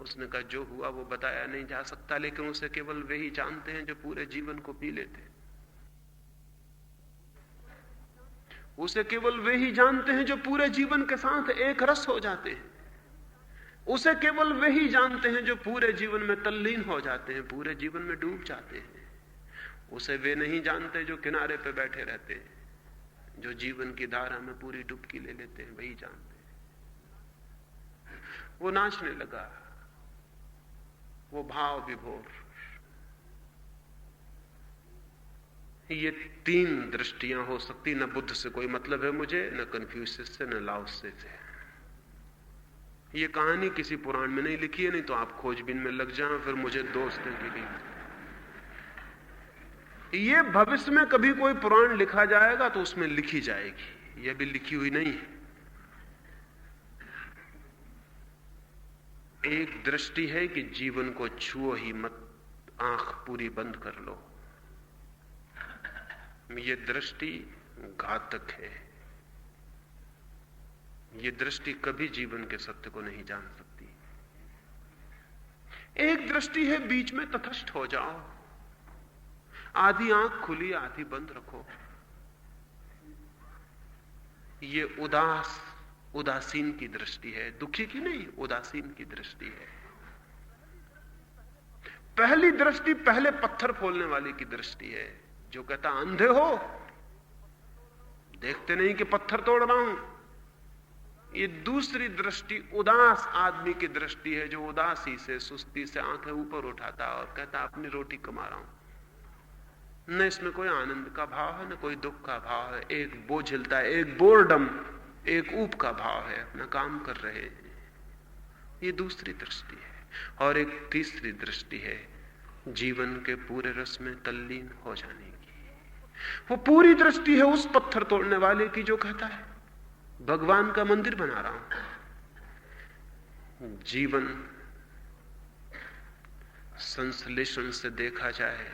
उसने कहा जो हुआ वो बताया नहीं जा सकता, लेकिन उसे केवल वे ही जानते हैं जो पूरे जीवन को पी लेते हैं। उसे केवल वे ही जानते हैं जो पूरे जीवन के साथ एक रस हो जाते हैं। उसे केवल वे ही जानते हैं जो पूरे जीवन में तल्लीन हो जाते हैं, पूरे जीवन में डूब जाते हैं। उसे वे नहीं जानते जो किनारे पे बैठे रहते हैं, जो जीवन की धारा में पूरी डुबकी ले लेते हैं, वही जानते हैं। वो नाचने लगा, वो भाव विभोर। ये तीन दृष्टियां हो सकती, न बुद्ध से कोई मतलब है मुझे, न कन्फ्यूशियस से, न लाओसे से। ये कहानी किसी पुराण में नहीं लिखी है, नहीं तो आप खोजबीन में लग जाएं फिर मुझे दोष दें कि ये भविष्य में कभी कोई पुराण लिखा जाएगा तो उसमें लिखी जाएगी, ये भी लिखी हुई नहीं है। एक दृष्टि है कि जीवन को छुओ ही मत, आंख पूरी बंद कर लो। ये दृष्टि घातक है। ये दृष्टि कभी जीवन के सत्य को नहीं जान सकती। एक दृष्टि है बीच में तटस्थ हो जाओ, आधी आंख खुली आधी बंद रखो। ये उदासीन की दृष्टि है, दुखी की नहीं, उदासीन की दृष्टि है। पहली दृष्टि पहले पत्थर फोड़ने वाले की दृष्टि है, जो कहता अंधे हो, देखते नहीं कि पत्थर तोड़ रहा हूं। ये दूसरी दृष्टि उदास आदमी की दृष्टि है, जो उदासी से, सुस्ती से आंखें ऊपर उठाता और कहता अपनी रोटी कमा रहा हूं। न इसमें कोई आनंद का भाव है, न कोई दुख का भाव है। एक बोझिलता है, एक बोर्डम, एक ऊप का भाव है, अपना काम कर रहे हैं। ये दूसरी दृष्टि है। और एक तीसरी दृष्टि है जीवन के पूरे रस में तल्लीन हो जाने की। वो पूरी दृष्टि है उस पत्थर तोड़ने वाले की जो कहता है भगवान का मंदिर बना रहा हूं। जीवन संश्लेषण से देखा जाए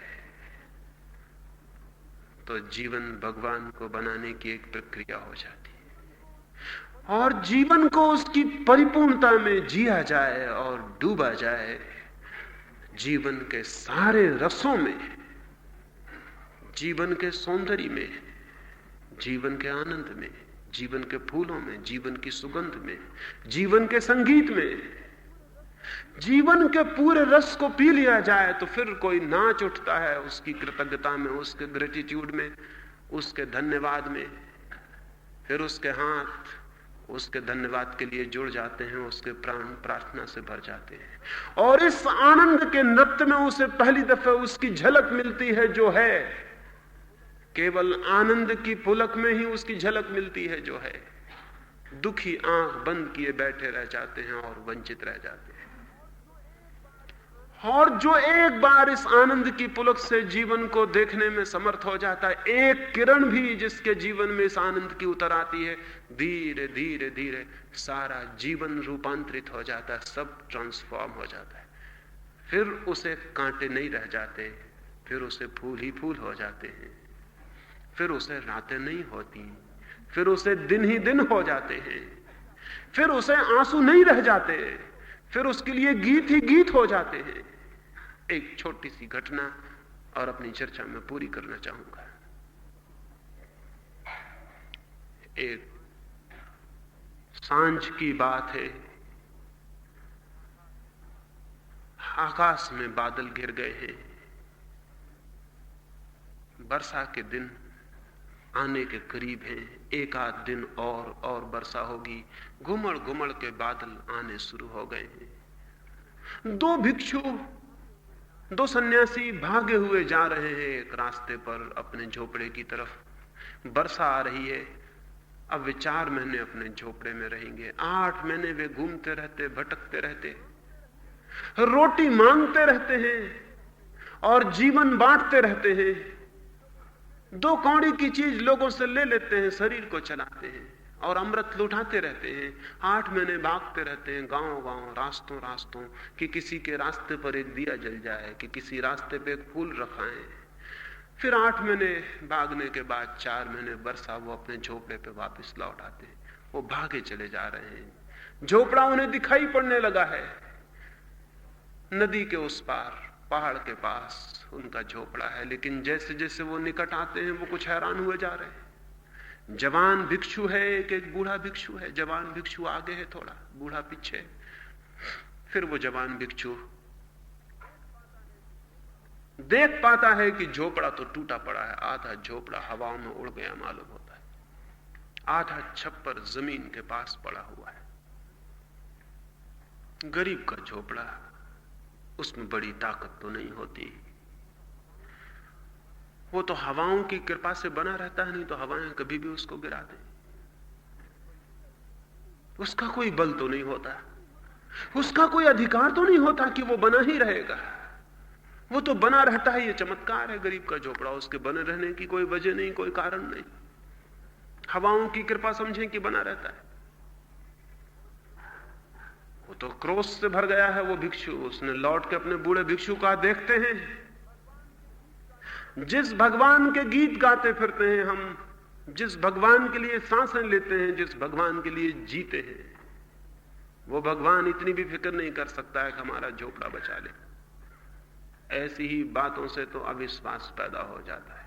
तो जीवन भगवान को बनाने की एक प्रक्रिया हो जाती है। और जीवन को उसकी परिपूर्णता में जिया जाए और डूबा जाए, जीवन के सारे रसों में, जीवन के सौंदर्य में, जीवन के आनंद में, जीवन के फूलों में, जीवन की सुगंध में, जीवन के संगीत में, जीवन के पूरे रस को पी लिया जाए तो फिर कोई नाच उठता है उसकी कृतज्ञता में, उसके ग्रेटिट्यूड में, उसके धन्यवाद में। फिर उसके हाथ उसके धन्यवाद के लिए जुड़ जाते हैं, उसके प्राण प्रार्थना से भर जाते हैं। और इस आनंद के नृत्य में उसे पहली दफे उसकी झलक मिलती है जो है, केवल आनंद की पुलक में ही उसकी झलक मिलती है जो है। दुखी आंख बंद किए बैठे रह जाते हैं और वंचित रह जाते हैं। और जो एक बार इस आनंद की पुलक से जीवन को देखने में समर्थ हो जाता है, एक किरण भी जिसके जीवन में इस आनंद की उतर आती है, धीरे धीरे धीरे सारा जीवन रूपांतरित हो जाता है, सब ट्रांसफॉर्म हो जाता है। फिर उसे कांटे नहीं रह जाते, फिर उसे फूल ही फूल हो जाते हैं, फिर उसे रातें नहीं होती, फिर उसे दिन ही दिन हो जाते हैं, फिर उसे आंसू नहीं रह जाते, फिर उसके लिए गीत ही गीत हो जाते हैं। एक छोटी सी घटना और अपनी चर्चा में पूरी करना चाहूंगा। एक सांझ की बात है, आकाश में बादल घिर गए हैं, वर्षा के दिन आने के करीब हैं, एक आध दिन और वर्षा होगी। घुमड़ घुमड़ के बादल आने शुरू हो गए हैं। दो भिक्षु, दो सन्यासी भागे हुए जा रहे हैं एक रास्ते पर अपने झोपड़े की तरफ। वर्षा आ रही है। अब वे 4 महीने अपने झोपड़े में रहेंगे। 8 महीने वे घूमते रहते, भटकते रहते, रोटी मांगते रहते हैं और जीवन बांटते रहते हैं। 2 कौड़ी की चीज लोगों से ले लेते हैं, शरीर को चलाते हैं और अमृत लुटाते रहते हैं। 8 महीने भागते रहते हैं गांव गांव, रास्तों रास्तों, कि किसी के रास्ते पर एक दिया जल जाए, कि किसी रास्ते पे एक फूल रखाएं। फिर 8 महीने भागने के बाद 4 महीने वर्षा, वो अपने झोपड़े पे वापस लौट आते हैं। वो भागे चले जा रहे हैं। झोपड़ा उन्हें दिखाई पड़ने लगा है। नदी के उस पार, पहाड़ के पास उनका झोपड़ा है, लेकिन जैसे जैसे वो निकट आते हैं वो कुछ हैरान हुए जा रहे हैं। जवान भिक्षु है, एक बूढ़ा भिक्षु है। जवान भिक्षु आगे है थोड़ा, बूढ़ा पीछे। फिर वो जवान भिक्षु देख पाता है कि झोपड़ा तो टूटा पड़ा है, आधा झोपड़ा हवाओं में उड़ गया मालूम होता है, आधा छप्पर जमीन के पास पड़ा हुआ है। गरीब का झोपड़ा, उसमें बड़ी ताकत तो नहीं होती, वो तो हवाओं की कृपा से बना रहता है, नहीं तो हवाएं कभी भी उसको गिरा दें। उसका कोई बल तो नहीं होता। उसका कोई अधिकार तो नहीं होता कि वो बना ही रहेगा। वो तो बना रहता है, ये चमत्कार है गरीब का झोपड़ा। उसके बने रहने की कोई वजह नहीं, कोई कारण नहीं। हवाओं की कृपा समझें कि बना रहता है। वो तो क्रोध से भर गया है वो भिक्षु। उसने लौट के अपने बूढ़े भिक्षु का देखते हैं, जिस भगवान के गीत गाते फिरते हैं हम, जिस भगवान के लिए सांसें लेते हैं, जिस भगवान के लिए जीते हैं, वो भगवान इतनी भी फिक्र नहीं कर सकता है कि हमारा झोपड़ा बचा ले। ऐसी ही बातों से तो अविश्वास पैदा हो जाता है।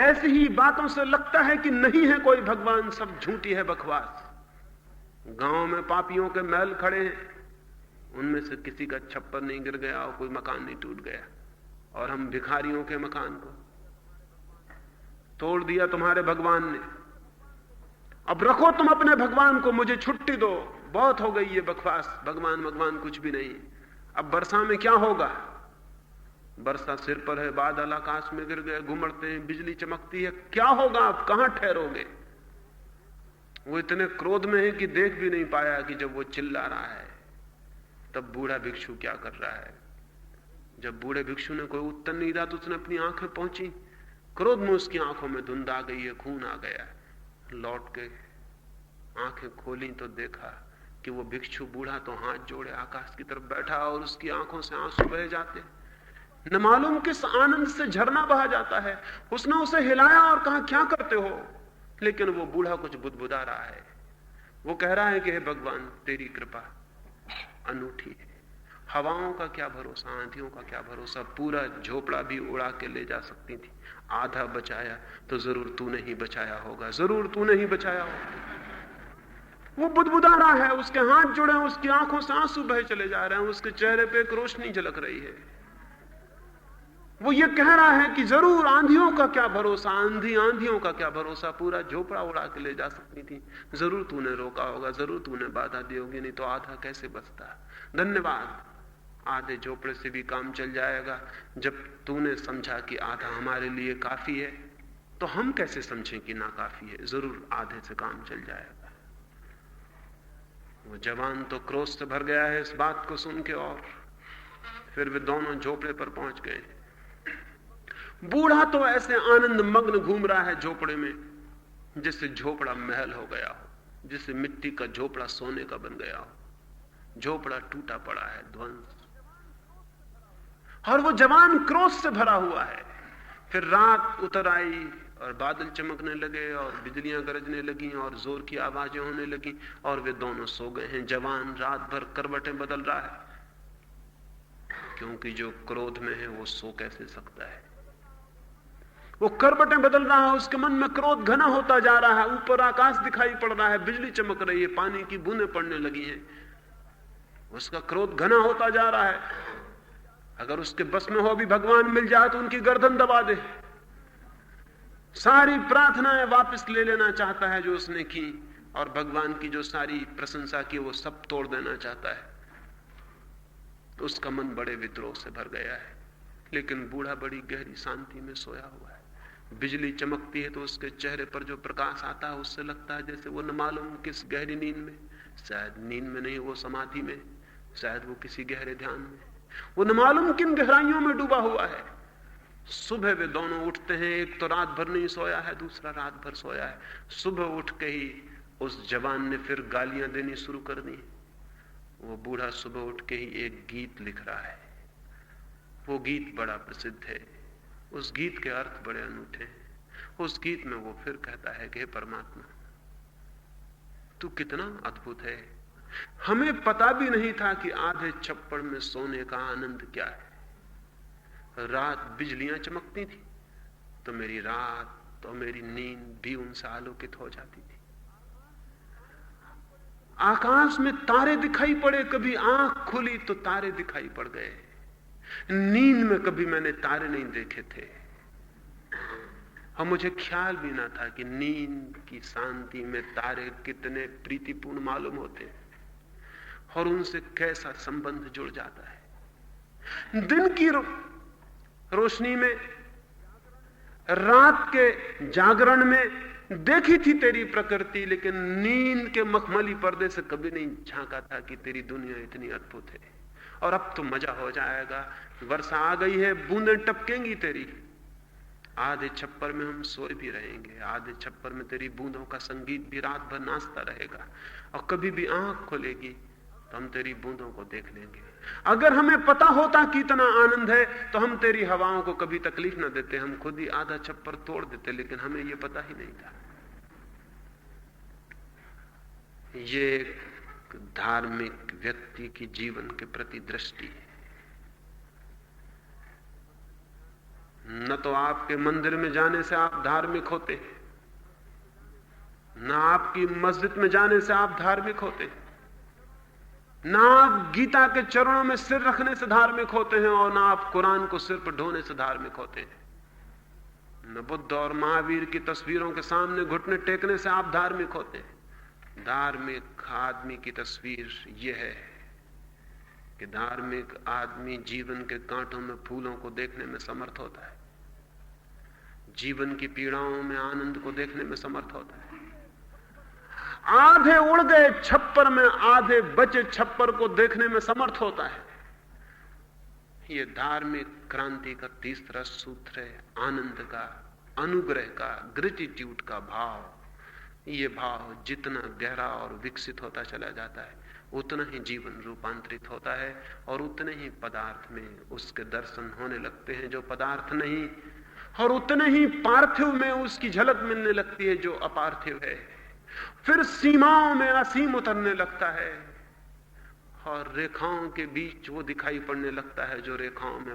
ऐसी ही बातों से लगता है कि नहीं है कोई भगवान, सब झूठी है बकवास। गांव में पापियों के महल खड़े हैं, उनमें से किसी का छप्पर नहीं गिर गया और कोई मकान नहीं टूट गया, और हम भिखारियों के मकान को तोड़ दिया तुम्हारे भगवान ने। अब रखो तुम अपने भगवान को, मुझे छुट्टी दो, बहुत हो गई ये बकवास। भगवान भगवान कुछ भी नहीं। अब वर्षा में क्या होगा? वर्षा सिर पर है, बादल आकाश में गिर गए, घुमड़ते हैं, बिजली चमकती है, क्या होगा? अब कहां ठहरोगे? वो इतने क्रोध में है कि देख भी नहीं पाया कि जब वो चिल्ला रहा है तब बूढ़ा भिक्षु क्या कर रहा है। जब बूढ़े भिक्षु ने कोई उत्तर नहीं दिया तो उसने अपनी आंखें पहुंची, क्रोध में उसकी आंखों में धुंध आ गई है, खून आ गया। लौट के आंखें खोली तो देखा कि वो भिक्षु बूढ़ा तो हाथ जोड़े आकाश की तरफ बैठा और उसकी आंखों से आंसू बह जाते, न मालूम किस आनंद से झरना बहा जाता है। उसने उसे हिलाया और कहा क्या करते हो, लेकिन वो बूढ़ा कुछ बुदबुदा रहा है। वो कह रहा है कि हे भगवान तेरी कृपा अनूठी है। हवाओं का क्या भरोसा, आंधियों का क्या भरोसा, पूरा झोपड़ा भी उड़ा के ले जा सकती थी। आधा बचाया तो जरूर तूने ही बचाया होगा, जरूर तूने ही बचाया होगा। वो बुदबुदा रहा है, उसके हाथ जुड़े हैं, उसकी आंखों से आंसू बहे चले जा रहे हैं, उसके चेहरे पे एक रोशनी झलक रही है। वो ये कह रहा है कि जरूर आंधियों का क्या भरोसा, आंधियों का क्या भरोसा, पूरा झोपड़ा उड़ा के ले जा सकती थी। जरूर तूने रोका होगा, जरूर तूने बाधा दी होगी, नहीं तो आधा कैसे बचता। धन्यवाद, आधे झोपड़े से भी काम चल जाएगा। जब तूने समझा कि आधा हमारे लिए काफी है, तो हम कैसे समझें कि ना काफी है? जरूर आधे से काम चल जाएगा। वो जवान तो क्रोध से भर गया है इस बात को सुन के, और फिर वे दोनों झोपड़े पर पहुंच गए। बूढ़ा तो ऐसे आनंद मग्न घूम रहा है झोपड़े में जिससे झोपड़ा महल हो गया हो, जिससे मिट्टी का झोपड़ा सोने का बन गया हो। झोपड़ा टूटा पड़ा है, ध्वंस। और वो जवान क्रोध से भरा हुआ है। फिर रात उतर आई और बादल चमकने लगे और बिजलियां गरजने लगी और जोर की आवाजें होने लगी, और वे दोनों सो गए हैं। जवान रात भर करवटें बदल रहा है, क्योंकि जो क्रोध में है वो सो कैसे सकता है। वो करवटें बदल रहा है, उसके मन में क्रोध घना होता जा रहा है। ऊपर आकाश दिखाई पड़ रहा है, बिजली चमक रही है, पानी की बूंदें पड़ने लगी हैं। उसका क्रोध घना होता जा रहा है। अगर उसके बस में हो भी भगवान मिल जाए तो उनकी गर्दन दबा दे। सारी प्रार्थनाएं वापस ले लेना चाहता है जो उसने की, और भगवान की जो सारी प्रशंसा की वो सब तोड़ देना चाहता है। तो उसका मन बड़े विद्रोह से भर गया है। लेकिन बूढ़ा बड़ी गहरी शांति में सोया हुआ है। बिजली चमकती है तो उसके चेहरे पर जो प्रकाश आता है उससे लगता है जैसे वो न मालूम किस गहरी नींद में, शायद नींद में नहीं, वो समाधि में, शायद वो किसी गहरे ध्यान में, वो न मालूम किन गहराइयों में डूबा हुआ है। सुबह वे दोनों उठते हैं, एक तो रात भर नहीं सोया है, दूसरा रात भर सोया है। सुबह उठ के ही उस जवान ने फिर गालियां देनी शुरू कर दी। वो बूढ़ा सुबह उठ के ही एक गीत लिख रहा है। वो गीत बड़ा प्रसिद्ध है, उस गीत के अर्थ बड़े अनूठे हैं। उस गीत में वो फिर कहता है कि हे परमात्मा, तू कितना अद्भुत है। हमें पता भी नहीं था कि आधे छप्पड़ में सोने का आनंद क्या है। रात बिजलियां चमकती थी तो मेरी रात और मेरी नींद भी उनसे आलोकित हो जाती थी। आकाश में तारे दिखाई पड़े, कभी आंख खुली तो तारे दिखाई पड़ गए। नींद में कभी मैंने तारे नहीं देखे थे, और मुझे ख्याल भी ना था कि नींद की शांति में तारे कितने प्रीतिपूर्ण मालूम होते हैं और उनसे कैसा संबंध जुड़ जाता है। दिन की रोशनी में, रात के जागरण में देखी थी तेरी प्रकृति, लेकिन नींद के मखमली पर्दे से कभी नहीं झांका था कि तेरी दुनिया इतनी अद्भुत है। और अब तो मजा हो जाएगा, वर्षा आ गई है, बूंदें टपकेंगी तेरी। आधे छप्पर में हम सोए भी रहेंगे, आधे छप्पर में तेरी बूंदों का संगीत भी रात भर नाचता रहेगा, और कभी भी आंख खोलेगी तो हम तेरी बूंदों को देख लेंगे। अगर हमें पता होता कि इतना आनंद है तो हम तेरी हवाओं को कभी तकलीफ ना देते, हम खुद ही आधा छप्पर तोड़ देते, लेकिन हमें यह पता ही नहीं था। ये एक धार्मिक व्यक्ति की जीवन के प्रति दृष्टि है। न तो आपके मंदिर में जाने से आप धार्मिक होते, न आपकी मस्जिद में जाने से आप धार्मिक होते, ना आप गीता के चरणों में सिर रखने से धार्मिक होते हैं, और ना आप कुरान को सिर पर ढोने से धार्मिक होते हैं। न बुद्ध और महावीर की तस्वीरों के सामने घुटने टेकने से आप धार्मिक होते हैं। धार्मिक आदमी की तस्वीर यह है कि धार्मिक आदमी जीवन के कांटों में फूलों को देखने में समर्थ होता है, जीवन की पीड़ाओं में आनंद को देखने में समर्थ होता है। आधे उड़ गए छप्पर में, आधे बचे छप्पर को देखने में समर्थ होता है। यह धार्मिक क्रांति का तीसरा सूत्र है, आनंद का, अनुग्रह का, ग्रेटिट्यूड का भाव। यह भाव जितना गहरा और विकसित होता चला जाता है, उतना ही जीवन रूपांतरित होता है, और उतने ही पदार्थ में उसके दर्शन होने लगते हैं जो पदार्थ नहीं, और उतने ही पार्थिव में उसकी झलक मिलने लगती है जो अपार्थिव है। फिर सीमाओं में असीम उतरने लगता है, और रेखाओं के बीच वो दिखाई पड़ने लगता है जो रेखाओं में